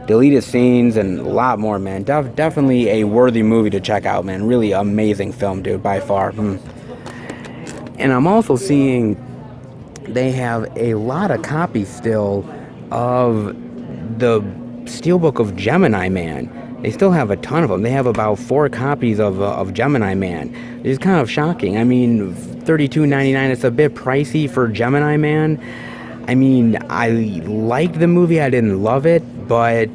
deleted scenes, and a lot more, man. Definitely a worthy movie to check out, man. Really amazing film, dude, by far. And I'm also seeing they have a lot of copies still of the Steelbook of Gemini Man. They still have a ton of them. They have about 4 copies of Gemini Man. It's kind of shocking. I mean, $32.99, it's a bit pricey for Gemini Man. I mean, I liked the movie. I didn't love it, but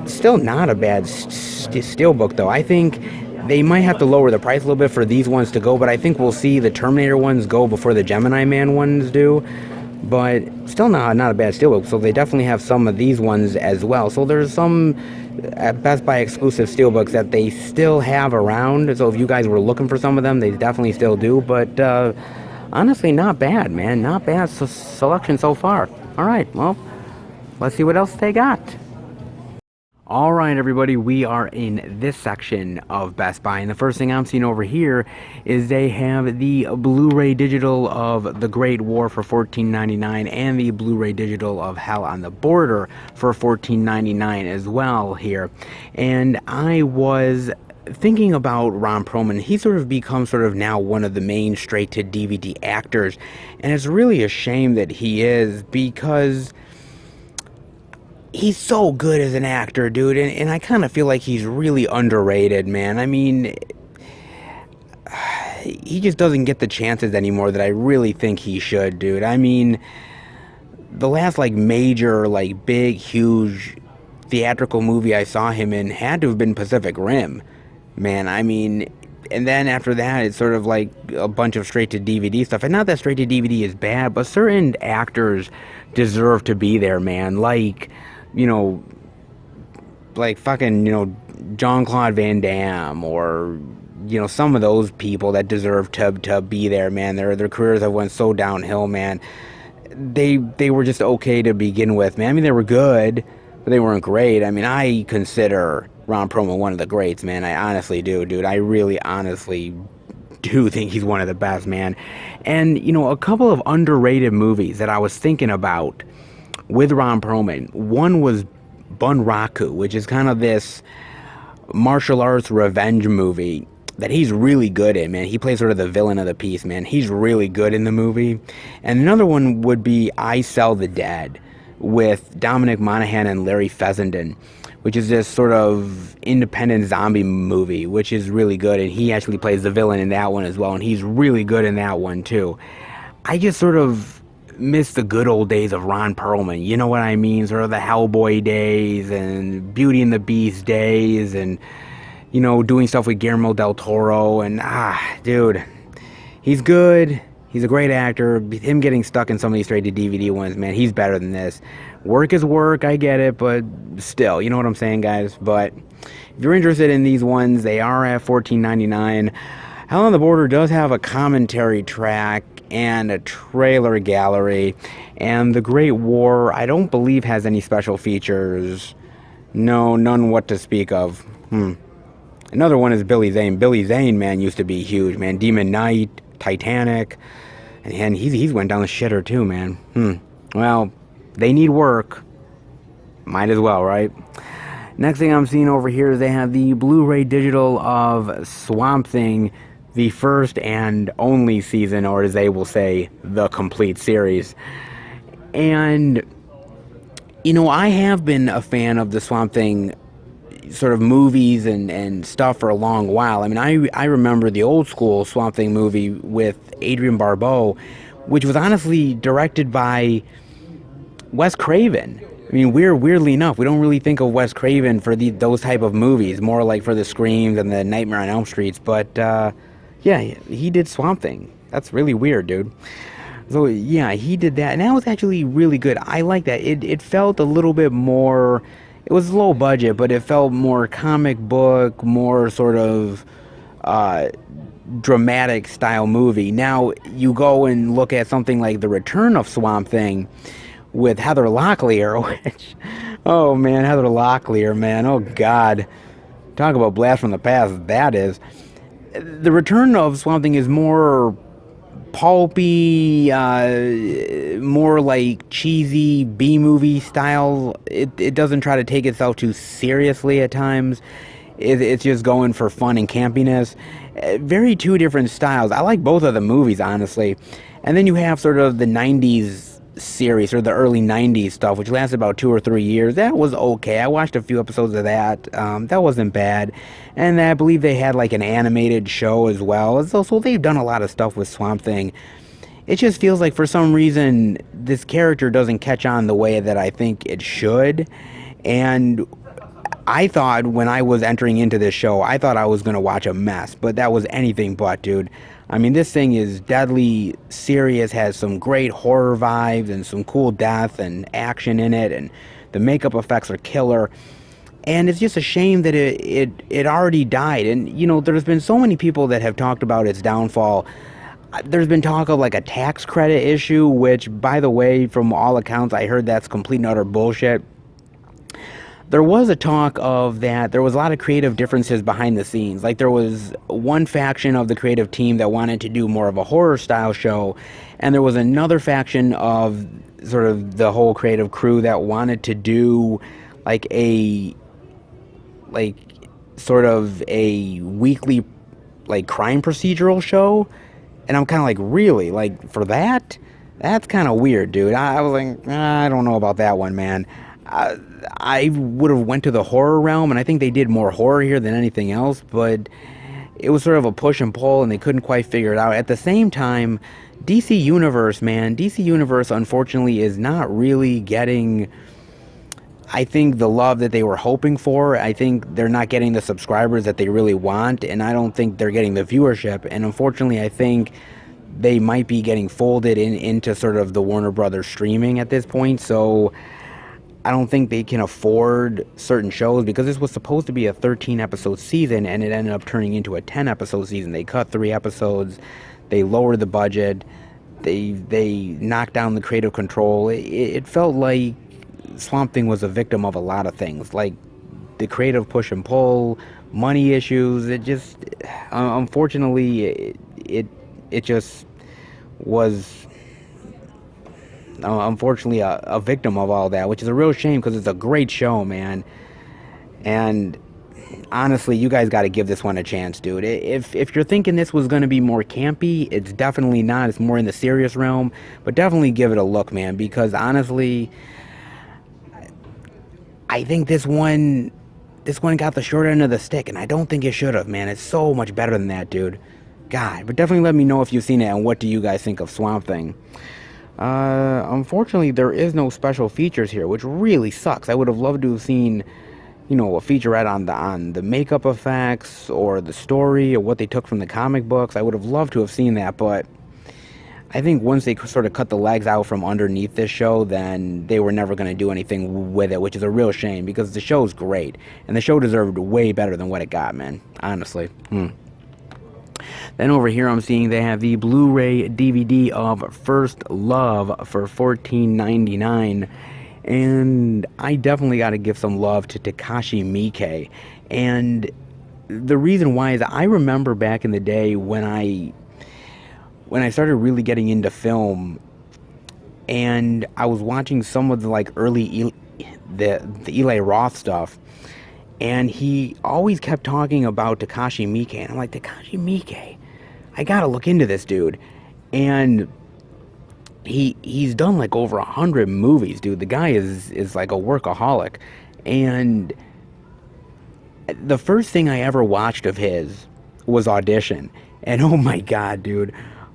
still not a bad Steelbook, though. I think they might have to lower the price a little bit for these ones to go, but I think we'll see the Terminator ones go before the Gemini Man ones do. But still not a bad Steelbook, so they definitely have some of these ones as well. So there's some at Best Buy exclusive Steelbooks that they still have around. So if you guys were looking for some of them, they definitely still do. But honestly, not bad, man. Not bad selection so far. All right, well, let's see what else they got. All right, everybody, we are in this section of Best Buy, and the first thing I'm seeing over here is they have the Blu-ray digital of The Great War for $14.99 and the Blu-ray digital of Hell on the Border for $14.99 as well here. And I was thinking about Ron Perlman. He's sort of become sort of now one of the main straight-to-DVD actors, and it's really a shame that he is, because he's so good as an actor, dude, and I kind of feel like he's really underrated, man. I mean, he just doesn't get the chances anymore that I really think he should, dude. I mean, the last, like, major, like, big, huge theatrical movie I saw him in had to have been Pacific Rim, man. I mean, and then after that, it's sort of like a bunch of straight-to-DVD stuff. And not that straight-to-DVD is bad, but certain actors deserve to be there, man. Like, you know, like fucking, you know, Jean-Claude Van Damme, or, you know, some of those people that deserve to be there, man. Their careers have went so downhill, man. They were just okay to begin with, man. I mean, they were good, but they weren't great. I mean, I consider Ron Perlman one of the greats, man. I honestly do, dude. I really honestly do think he's one of the best, man. And, you know, a couple of underrated movies that I was thinking about with Ron Perlman. One was Bunraku, which is kind of this martial arts revenge movie that he's really good in, man. He plays sort of the villain of the piece, man. He's really good in the movie. And another one would be I Sell the Dead with Dominic Monaghan and Larry Fessenden, which is this sort of independent zombie movie, which is really good. And he actually plays the villain in that one as well, and he's really good in that one too. I just sort of miss the good old days of Ron Perlman, you know what I mean? Sort of the Hellboy days and Beauty and the Beast days, and, you know, doing stuff with Guillermo del Toro. And dude, he's good. He's a great actor. Him getting stuck in some of these straight-to-DVD ones, man, he's better than this. Work is work, I get it, but still, you know what I'm saying, guys? But if you're interested in these ones, they are at $14.99. Hell on the Border does have a commentary track and a trailer gallery, and The Great War, I don't believe, has any special features. No, none what to speak of. Another one is Billy Zane. Billy Zane, man, used to be huge, man. Demon Knight, Titanic, and he's went down the shitter too, man. Well, they need work. Might as well, right? Next thing I'm seeing over here is they have the Blu-ray digital of Swamp Thing, the first and only season, or as they will say, the complete series. And, you know, I have been a fan of the Swamp Thing sort of movies and stuff for a long while. I mean, I remember the old school Swamp Thing movie with Adrian Barbeau, which was honestly directed by Wes Craven. I mean, weirdly enough, we don't really think of Wes Craven for those type of movies, more like for the Screams and the Nightmare on Elm Streets, but yeah, he did Swamp Thing. That's really weird, dude. So yeah, he did that, and that was actually really good. I like that. It felt a little bit more. It was low budget, but it felt more comic book, more sort of uh, dramatic style movie. Now you go and look at something like The Return of Swamp Thing with Heather Locklear, which, oh man, Heather Locklear, man, oh god, talk about blast from the past. That is. The Return of Swamp Thing is more pulpy, more like cheesy B movie style. It doesn't try to take itself too seriously at times. It's just going for fun and campiness. Very two different styles. I like both of the movies, honestly. And then you have sort of the 90s series or the early 90s stuff, which lasted about 2 or 3 years. That was okay. I watched a few episodes of that. That wasn't bad. And I believe they had like an animated show as well. So they've done a lot of stuff with Swamp Thing. It just feels like for some reason this character doesn't catch on the way that I think it should. And I thought when I was entering into this show, I thought I was going to watch a mess, but that was anything but, dude. I mean, this thing is deadly serious, has some great horror vibes and some cool death and action in it, and the makeup effects are killer. And it's just a shame that it already died. And, you know, there's been so many people that have talked about its downfall. There's been talk of like a tax credit issue, which, by the way, from all accounts, I heard that's complete and utter bullshit. There was a talk of that there was a lot of creative differences behind the scenes. Like there was one faction of the creative team that wanted to do more of a horror style show, and there was another faction of sort of the whole creative crew that wanted to do like a like sort of a weekly like crime procedural show. And I'm kind of like, really? Like for that? That's kind of weird, dude. I was like, I don't know about that one, man. I would have went to the horror realm, and I think they did more horror here than anything else, but it was sort of a push and pull, and they couldn't quite figure it out. At the same time, DC Universe, man, DC Universe, unfortunately, is not really getting, I think, the love that they were hoping for. I think they're not getting the subscribers that they really want, and I don't think they're getting the viewership, and unfortunately, I think they might be getting folded into sort of the Warner Brothers streaming at this point, so I don't think they can afford certain shows because this was supposed to be a 13-episode season, and it ended up turning into a 10-episode season. They cut 3 episodes, they lowered the budget, they knocked down the creative control. It felt like Swamp Thing was a victim of a lot of things, like the creative push and pull, money issues. It just, unfortunately, it just was unfortunately a victim of all that, which is a real shame because it's a great show, man. And honestly, you guys got to give this one a chance, dude. If you're thinking this was going to be more campy, it's definitely not. It's more in the serious realm, but definitely give it a look, man, because honestly, I think this one got the short end of the stick, and I don't think it should have, man. It's so much better than that, dude. God, but definitely let me know if you've seen it and what do you guys think of Swamp Thing. Unfortunately, there is no special features here, which really sucks. I would have loved to have seen, you know, a featurette on the makeup effects or the story or what they took from the comic books. I would have loved to have seen that, but I think once they sort of cut the legs out from underneath this show, then they were never going to do anything with it, which is a real shame because the show's great, and the show deserved way better than what it got, man. Honestly. Then over here I'm seeing they have the Blu-ray DVD of First Love for $14.99. And I definitely got to give some love to Takashi Miike. And the reason why is I remember back in the day when I started really getting into film, and I was watching some of the like early the Eli Roth stuff, and he always kept talking about Takashi Miike, and I'm like, Takashi Miike, I gotta look into this dude. And he's done like over 100 movies, dude. The guy is like a workaholic. And the first thing I ever watched of his was Audition, and oh my god, dude,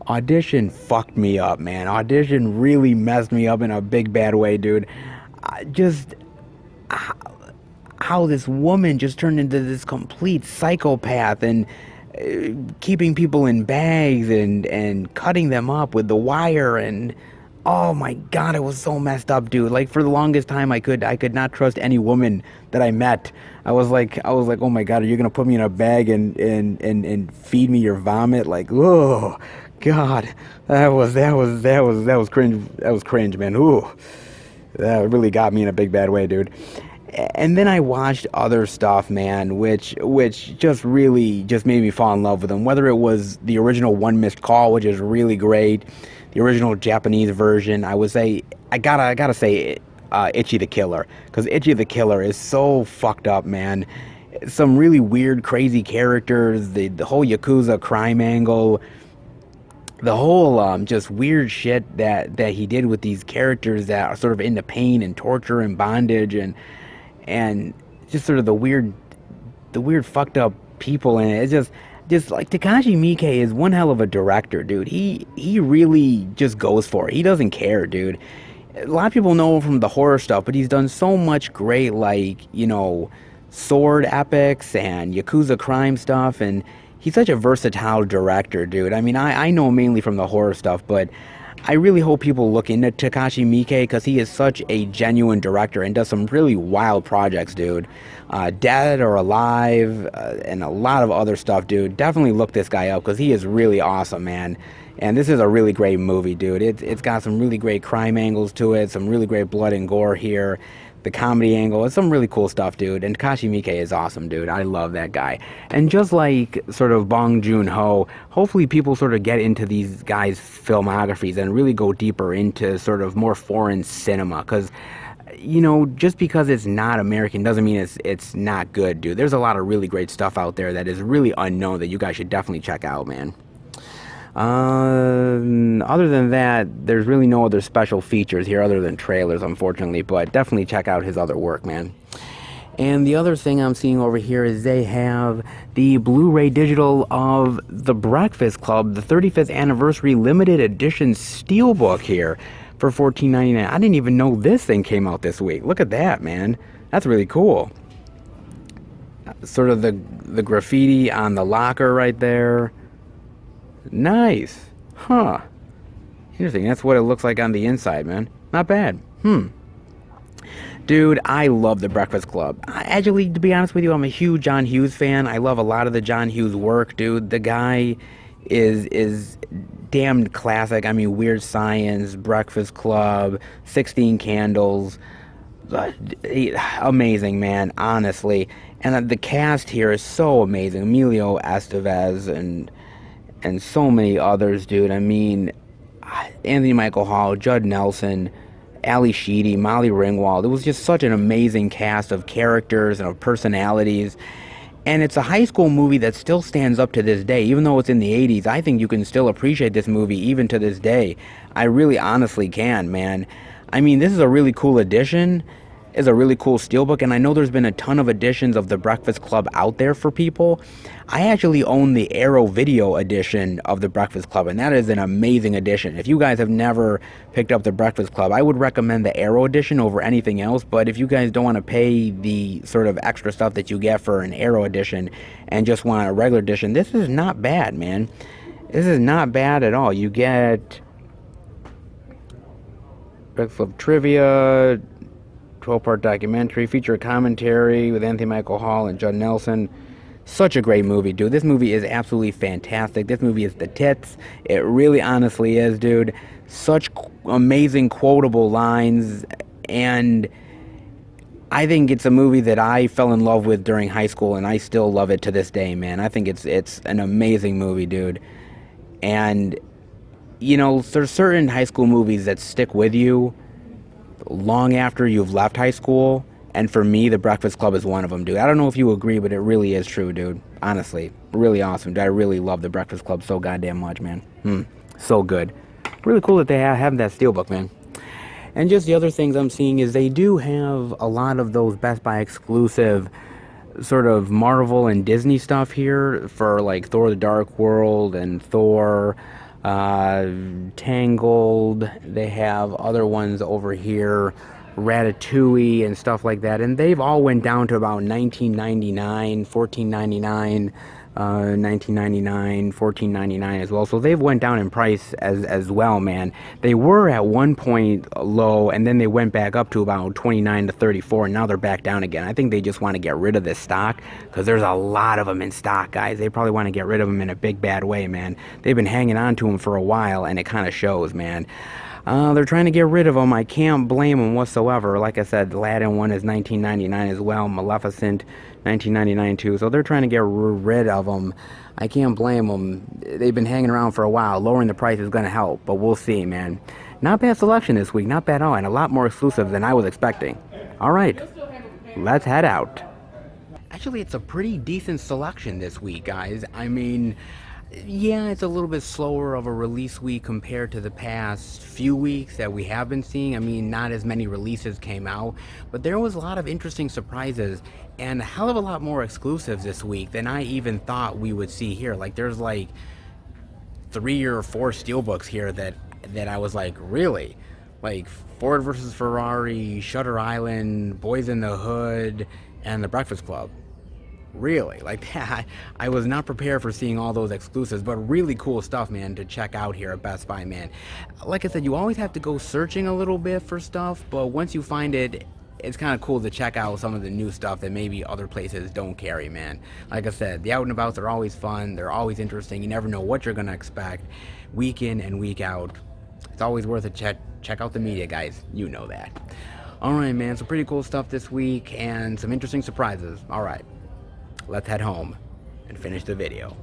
Audition fucked me up, man. Audition really messed me up in a big bad way, dude. Just how this woman just turned into this complete psychopath, and keeping people in bags and cutting them up with the wire, and oh my god, it was so messed up, dude. Like for the longest time I could not trust any woman that I met. I was like, oh my god, are you gonna put me in a bag and feed me your vomit? Like, oh god, that was cringe. That was cringe, man. Ooh, that really got me in a big bad way, dude. And then I watched other stuff, man, which just really just made me fall in love with them. Whether it was the original One Missed Call, which is really great, the original Japanese version, I would say I gotta say Itchy the Killer, because Itchy the Killer is so fucked up, man. Some really weird, crazy characters, the whole Yakuza crime angle, the whole just weird shit that he did with these characters that are sort of into pain and torture and bondage, and just sort of the weird fucked up people in it. It's just like Takashi Miike is one hell of a director, dude. He really just goes for it. He doesn't care, dude. A lot of people know him from the horror stuff, but he's done so much great, like, sword epics and Yakuza crime stuff, and he's such a versatile director, dude. I mean, I know him mainly from the horror stuff, but I really hope people look into Takashi Miike, because he is such a genuine director and does some really wild projects, dude. Dead or Alive, and a lot of other stuff, dude. Definitely look this guy up, because he is really awesome, man. And this is a really great movie, dude. It's got some really great crime angles to it, some really great blood and gore here, the comedy angle. It's some really cool stuff, dude. And Takashi Miike is awesome, dude. I love that guy. And just like sort of Bong Joon-ho, hopefully people sort of get into these guys' filmographies and really go deeper into sort of more foreign cinema. Because, just because it's not American doesn't mean it's not good, dude. There's a lot of really great stuff out there that is really unknown that you guys should definitely check out, man. Other than that, there's really no other special features here other than trailers, unfortunately, but definitely check out his other work, man. And the other thing I'm seeing over here is they have the Blu-ray digital of The Breakfast Club, the 35th anniversary limited edition steelbook here for $14.99. I didn't even know this thing came out this week. Look at that, man. That's really cool. Sort of the graffiti on the locker right there. Nice. Huh. Interesting. That's what it looks like on the inside, man. Not bad. Dude, I love The Breakfast Club. Actually, to be honest with you, I'm a huge John Hughes fan. I love a lot of the John Hughes work, dude. The guy is damned classic. I mean, Weird Science, Breakfast Club, 16 Candles. Amazing, man, honestly. And the cast here is so amazing. Emilio Estevez and so many others, dude. I mean, Anthony Michael Hall, Judd Nelson, Ali Sheedy, Molly Ringwald. It was just such an amazing cast of characters and of personalities. And it's a high school movie that still stands up to this day. Even though it's in the 80s, I think you can still appreciate this movie even to this day. I really honestly can, man. I mean, this is a really cool edition. It's a really cool steelbook, and I know there's been a ton of editions of The Breakfast Club out there for people. I actually own the Arrow Video edition of The Breakfast Club, and that is an amazing edition. If you guys have never picked up The Breakfast Club, I would recommend the Arrow edition over anything else, but if you guys don't want to pay the sort of extra stuff that you get for an Arrow edition and just want a regular edition, this is not bad, man. This is not bad at all. You get Breakfast Club trivia, 12-part documentary, feature commentary with Anthony Michael Hall and Judd Nelson. Such a great movie, dude. This movie is absolutely fantastic. This movie is the tits. It really honestly is, dude. Such amazing quotable lines, and I think it's a movie that I fell in love with during high school, and I still love it to this day, man. I think it's an amazing movie, dude. And, there's certain high school movies that stick with you long after you've left high school, and for me, The Breakfast Club is one of them, dude. I don't know if you agree, but it really is true, dude. Honestly, really awesome, dude. I really love The Breakfast Club so goddamn much, man. So good. Really cool that they have that steelbook, man. And just the other things I'm seeing is they do have a lot of those Best Buy exclusive sort of Marvel and Disney stuff here for like Thor: The Dark World and Thor Tangled. They have other ones over here, Ratatouille and stuff like that, and they've all went down to about $19.99, $14.99 $19.99, $14.99 as well. So they've went down in price as well, man. They were at one point low, and then they went back up to about 29 to 34, and now they're back down again. I think they just want to get rid of this stock because there's a lot of them in stock, guys. They probably want to get rid of them in a big bad way, man. They've been hanging on to them for a while, and it kind of shows, man. They're trying to get rid of them. I can't blame them whatsoever. Like I said, the Aladdin one is $19.99 as well. Maleficent, $19.99 too. So they're trying to get rid of them. I can't blame them. They've been hanging around for a while. Lowering the price is going to help, but we'll see, man. Not bad selection this week. Not bad at all, and a lot more exclusive than I was expecting. All right, let's head out. Actually, it's a pretty decent selection this week, guys. I mean, yeah, it's a little bit slower of a release week compared to the past few weeks that we have been seeing. I mean, not as many releases came out, but there was a lot of interesting surprises and a hell of a lot more exclusives this week than I even thought we would see here. Like, there's like 3 or 4 steelbooks here that I was like, really? Like Ford versus Ferrari, Shutter Island, Boys in the Hood, and The Breakfast Club. Really, like that. I was not prepared for seeing all those exclusives, but really cool stuff, man, to check out here at Best Buy, man. Like I said, you always have to go searching a little bit for stuff, but once you find it, it's kind of cool to check out some of the new stuff that maybe other places don't carry, man. Like I said, the out and abouts are always fun. They're always interesting. You never know what you're going to expect week in and week out. It's always worth a check out the media, guys. You know that. All right, man. Some pretty cool stuff this week and some interesting surprises. All right. Let's head home and finish the video.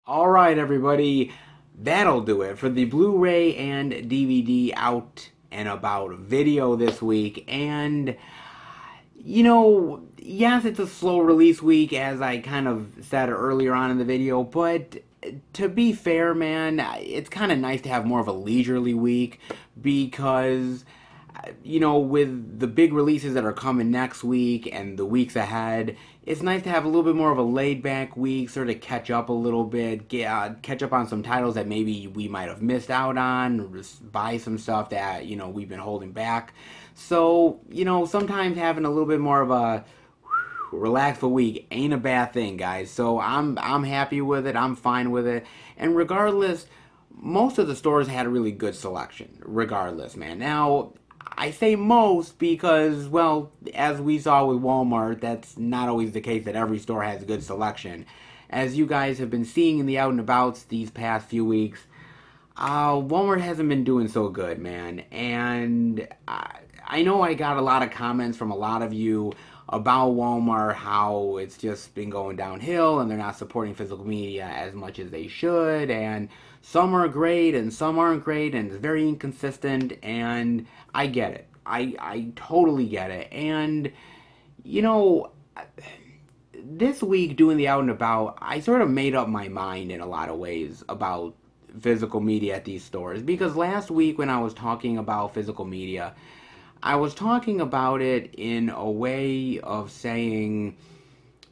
Alright, everybody, that'll do it for the Blu-ray and DVD out and about video this week. And, you know, yes, it's a slow release week, as I kind of said earlier on in the video, but to be fair, man, it's kind of nice to have more of a leisurely week because, you know, with the big releases that are coming next week and the weeks ahead, it's nice to have a little bit more of a laid-back week, sort of catch up a little bit, catch up on some titles that maybe we might have missed out on, or just buy some stuff that, you know, we've been holding back. So, you know, sometimes having a little bit more of a relaxed week ain't a bad thing, guys. So I'm happy with it. I'm fine with it. And regardless, most of the stores had a really good selection, regardless, man. Now, I say most because, well, as we saw with Walmart, that's not always the case that every store has a good selection. As you guys have been seeing in the out and abouts these past few weeks, Walmart hasn't been doing so good, man. And I know I got a lot of comments from a lot of you about Walmart, how it's just been going downhill and they're not supporting physical media as much as they should, and some are great and some aren't great, and it's very inconsistent, and I get it. I totally get it. And, you know, this week doing the out and about, I sort of made up my mind in a lot of ways about physical media at these stores, because last week when I was talking about physical media, I was talking about it in a way of saying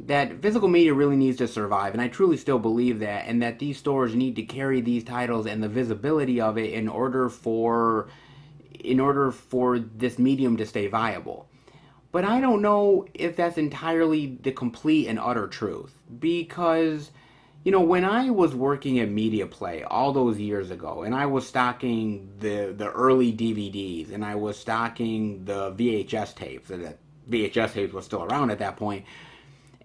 that physical media really needs to survive, and I truly still believe that, and that these stores need to carry these titles and the visibility of it in order for this medium to stay viable. But I don't know if that's entirely the complete and utter truth, because, you know, when I was working at Media Play all those years ago, and I was stocking the early DVDs, and I was stocking the VHS tapes, and the VHS tapes was still around at that point,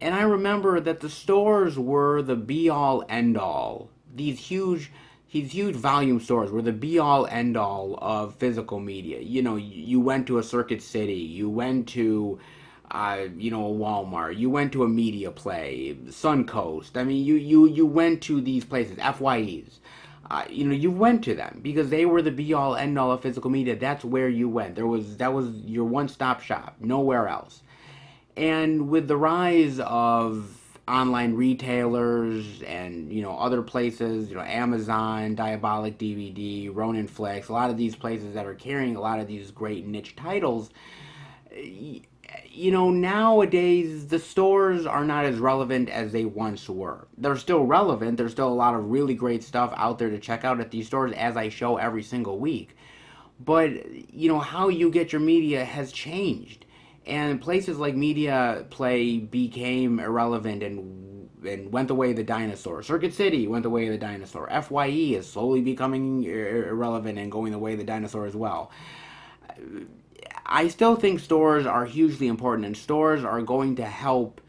and I remember that the stores were the be-all, end-all. These huge volume stores were the be-all, end-all of physical media. You know, you went to a Circuit City, you went to you know, a Walmart, you went to a Media Play, Suncoast. I mean, you went to these places, FYEs. You know, you went to them because they were the be-all, end-all of physical media. That's where you went. That was your one-stop shop, nowhere else. And with the rise of online retailers and, you know, other places, you know, Amazon, Diabolic DVD, Ronin Flex, a lot of these places that are carrying a lot of these great niche titles, you know, nowadays the stores are not as relevant as they once were. They're still relevant. There's still a lot of really great stuff out there to check out at these stores, as I show every single week. But, you know, how you get your media has changed. And places like Media Play became irrelevant, and and went the way of the dinosaur. Circuit City went the way of the dinosaur. FYE is slowly becoming irrelevant and going the way of the dinosaur as well. I still think stores are hugely important, and stores are going to help,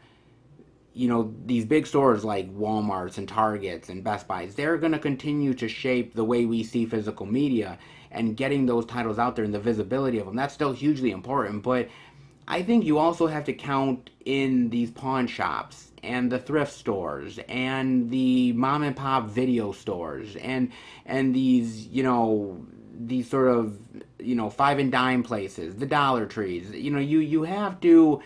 these big stores like Walmarts and Targets and Best Buys. They're going to continue to shape the way we see physical media, and getting those titles out there and the visibility of them. That's still hugely important, but I think you also have to count in these pawn shops and the thrift stores and the mom and pop video stores and these sort of five and dime places, the Dollar Trees. You have to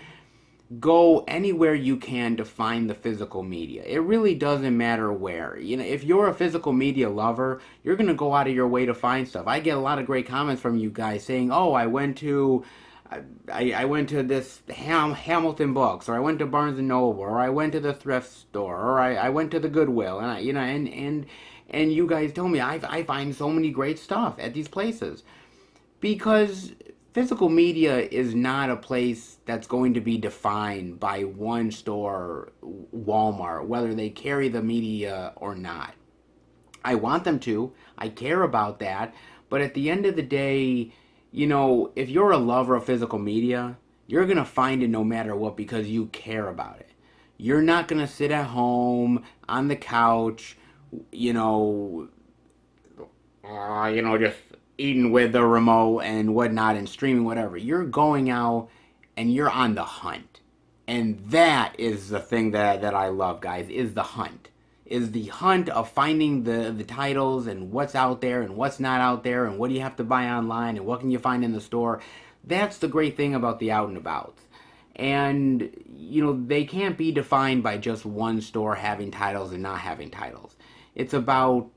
go anywhere you can to find the physical media. It really doesn't matter where. If you're a physical media lover, you're going to go out of your way to find stuff. I get a lot of great comments from you guys saying, "Oh, I went to this Hamilton Books, or I went to Barnes and Noble, or I went to the thrift store, or I went to the Goodwill," and you guys tell me I find so many great stuff at these places, because physical media is not a place that's going to be defined by one store, Walmart, whether they carry the media or not. I want them to. I care about that. But at the end of the day, if you're a lover of physical media, you're going to find it no matter what, because you care about it. You're not going to sit at home on the couch, just eating with the remote and whatnot and streaming whatever. You're going out and you're on the hunt. And that is the thing that I love, guys, is the hunt. Is the hunt of finding the titles and what's out there and what's not out there and what do you have to buy online and what can you find in the store. That's the great thing about the out and abouts. And, they can't be defined by just one store having titles and not having titles. It's about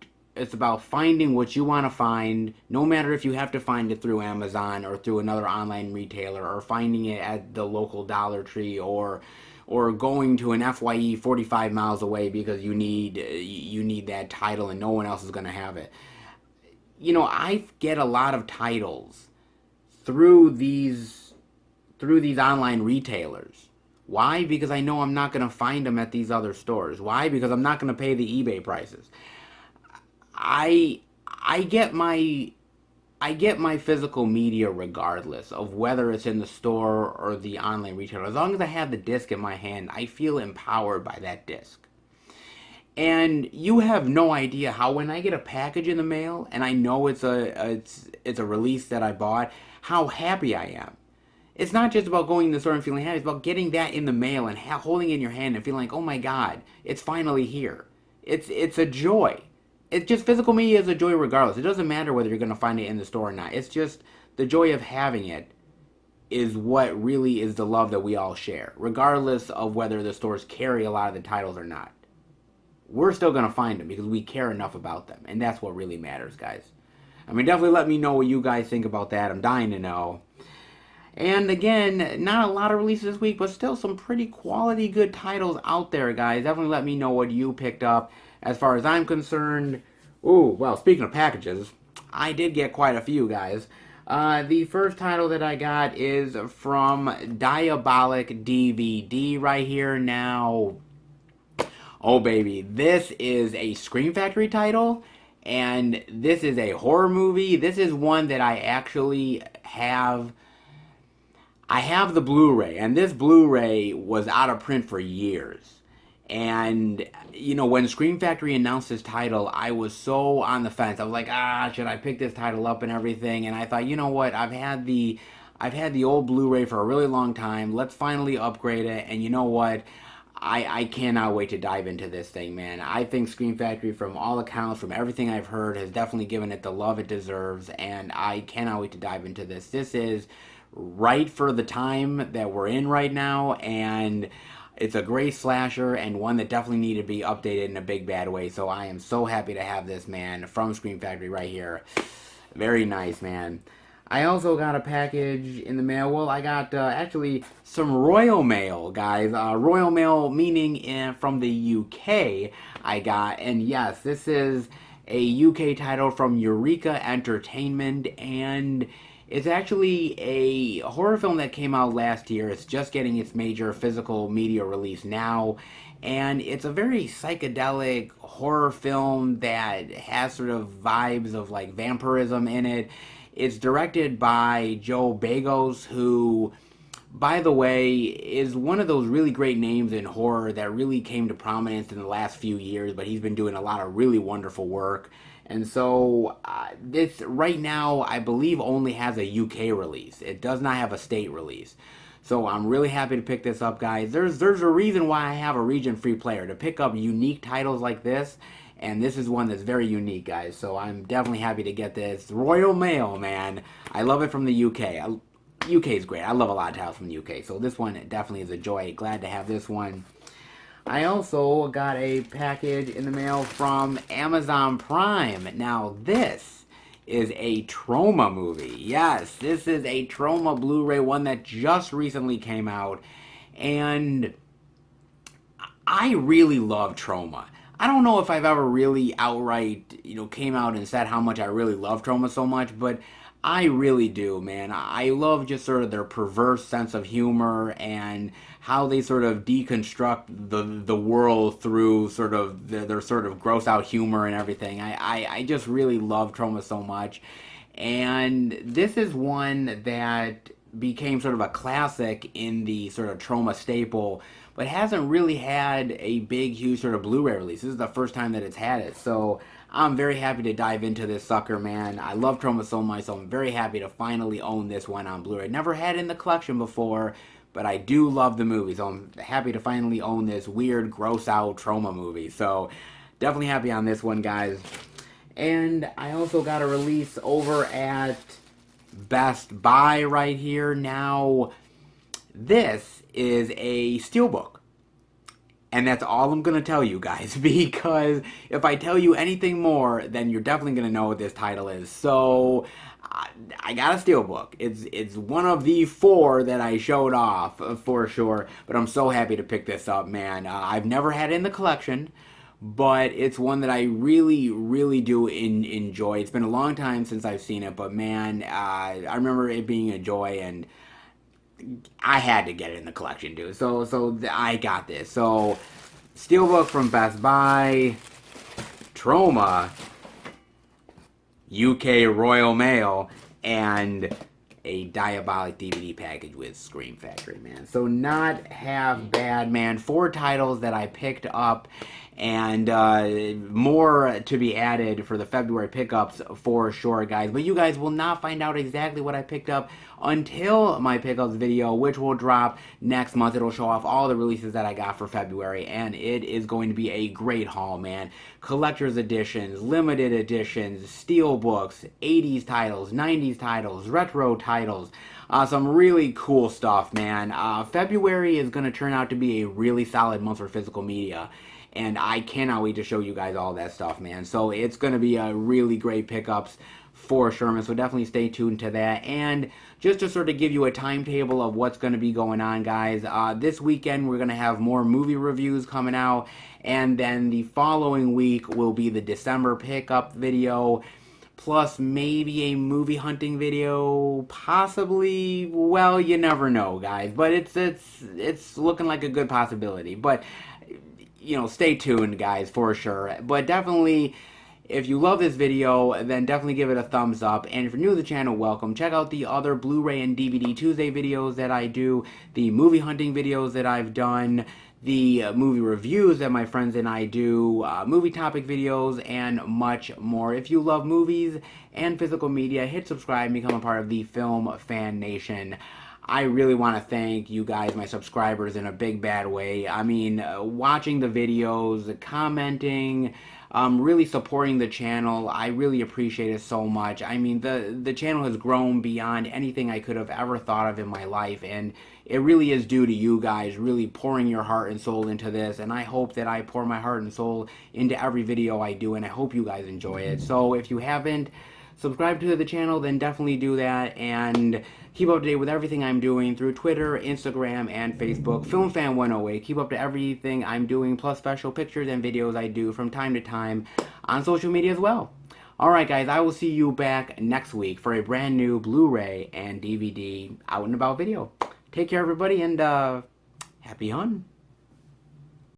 finding what you want to find, no matter if you have to find it through Amazon or through another online retailer, or finding it at the local Dollar Tree, or going to an FYE 45 miles away because you need that title and no one else is going to have it. I get a lot of titles through these online retailers. Why? Because I know I'm not going to find them at these other stores. Why? Because I'm not going to pay the eBay prices. I get my physical media regardless of whether it's in the store or the online retailer. As long as I have the disc in my hand, I feel empowered by that disc. And you have no idea how, when I get a package in the mail and I know it's a release that I bought, how happy I am. It's not just about going to the store and feeling happy. It's about getting that in the mail and holding it in your hand and feeling like, oh my God, it's finally here. It's a joy. It's just, physical media is a joy regardless. It doesn't matter whether you're going to find it in the store or not. It's just the joy of having it is what really is the love that we all share, regardless of whether the stores carry a lot of the titles or not. We're still going to find them because we care enough about them, and that's what really matters, guys. Definitely let me know what you guys think about that. I'm dying to know. And again, not a lot of releases this week, but still some pretty quality good titles out there, guys. Definitely let me know what you picked up. As far as I'm concerned, speaking of packages, I did get quite a few, guys. The first title that I got is from Diabolic DVD right here now. Oh, baby, this is a Scream Factory title, and this is a horror movie. This is one that I actually have. I have the Blu-ray, and this Blu-ray was out of print for years. And, when Scream Factory announced this title, I was so on the fence. I was like, should I pick this title up and everything? And I thought, you know what, I've had the old Blu-ray for a really long time. Let's finally upgrade it. And you know what? I cannot wait to dive into this thing, man. I think Scream Factory, from all accounts, from everything I've heard, has definitely given it the love it deserves. And I cannot wait to dive into this. This is right for the time that we're in right now. And it's a great slasher, and one that definitely needed to be updated in a big bad way. So I am so happy to have this, man, from Scream Factory right here. Very nice, man. I also got a package in the mail. Well, I got actually some Royal Mail, guys. Royal Mail meaning from the UK I got. And yes, this is a UK title from Eureka Entertainment, and It's actually a horror film that came out last year. It's just getting its major physical media release now. And it's a very psychedelic horror film that has sort of vibes of like vampirism in it. It's directed by Joe Bagos, who, by the way, is one of those really great names in horror that really came to prominence in the last few years, but he's been doing a lot of really wonderful work. And so this right now, I believe, only has a UK release. It does not have a state release. So I'm really happy to pick this up, guys. There's a reason why I have a region-free player, to pick up unique titles like this. And this is one that's very unique, guys. So I'm definitely happy to get this. Royal Mail, man. I love it from the UK. UK is great. I love a lot of titles from the UK. So this one definitely is a joy. Glad to have this one. I also got a package in the mail from Amazon Prime. Now this is a Troma movie. Yes, this is a Troma Blu-ray, one that just recently came out. And I really love Troma. I don't know if I've ever really outright, came out and said how much I really love Troma so much, but I really do, man. I love just sort of their perverse sense of humor and how they sort of deconstruct the world through sort of their sort of gross out humor and everything. I just really love Troma so much. And this is one that became sort of a classic in the sort of Troma staple, but hasn't really had a big, huge sort of Blu-ray release. This is the first time that it's had it. So I'm very happy to dive into this sucker, man. I love Troma so much, so I'm very happy to finally own this one on Blu-ray. Never had it in the collection before, but I do love the movie, so I'm happy to finally own this weird, gross-out Troma movie. So definitely happy on this one, guys. And I also got a release over at Best Buy right here. Now, this is a steelbook. And that's all I'm going to tell you guys, because if I tell you anything more, then you're definitely going to know what this title is. So, I got a steelbook. It's one of the 4 that I showed off, for sure. But I'm so happy to pick this up, man. I've never had it in the collection, but it's one that I really, really do enjoy. It's been a long time since I've seen it, but man, I remember it being a joy, and I had to get it in the collection, dude. So I got this. So, steelbook from Best Buy, Troma, UK Royal Mail, and a Diabolic DVD package with Scream Factory, man. So not half bad, man. 4 titles that I picked up, and more to be added for the February pickups for sure, guys. But you guys will not find out exactly what I picked up until my pickups video, which will drop next month. It'll show off all the releases that I got for February, and it is going to be a great haul, man. Collector's editions, limited editions, steel books, 80s titles, 90s titles, retro titles, some really cool stuff, man. February is going to turn out to be a really solid month for physical media, and I cannot wait to show you guys all that stuff, man. So it's going to be a really great pickups for Sherman, so definitely stay tuned to that. And just to sort of give you a timetable of what's going to be going on, guys, this weekend we're going to have more movie reviews coming out, and then the following week will be the December pickup video, plus maybe a movie hunting video, possibly. Well, you never know, guys, but it's looking like a good possibility. But stay tuned, guys, for sure. But definitely, if you love this video, then definitely give it a thumbs up. And if you're new to the channel, welcome. Check out the other Blu-ray and DVD Tuesday videos that I do, the movie hunting videos that I've done, the movie reviews that my friends and I do, movie topic videos, and much more. If you love movies and physical media, hit subscribe and become a part of the Film Fan Nation. I really want to thank you guys, my subscribers, in a big bad way. I mean, watching the videos, commenting, really supporting the channel. I really appreciate it so much. I mean, the channel has grown beyond anything I could have ever thought of in my life, and it really is due to you guys really pouring your heart and soul into this, and I hope that I pour my heart and soul into every video I do, and I hope you guys enjoy it. So if you haven't subscribed to the channel, then definitely do that, and keep up to date with everything I'm doing through Twitter, Instagram, and Facebook. FilmFan108. Keep up to everything I'm doing, plus special pictures and videos I do from time to time on social media as well. Alright guys, I will see you back next week for a brand new Blu-ray and DVD out and about video. Take care everybody, and happy hunting.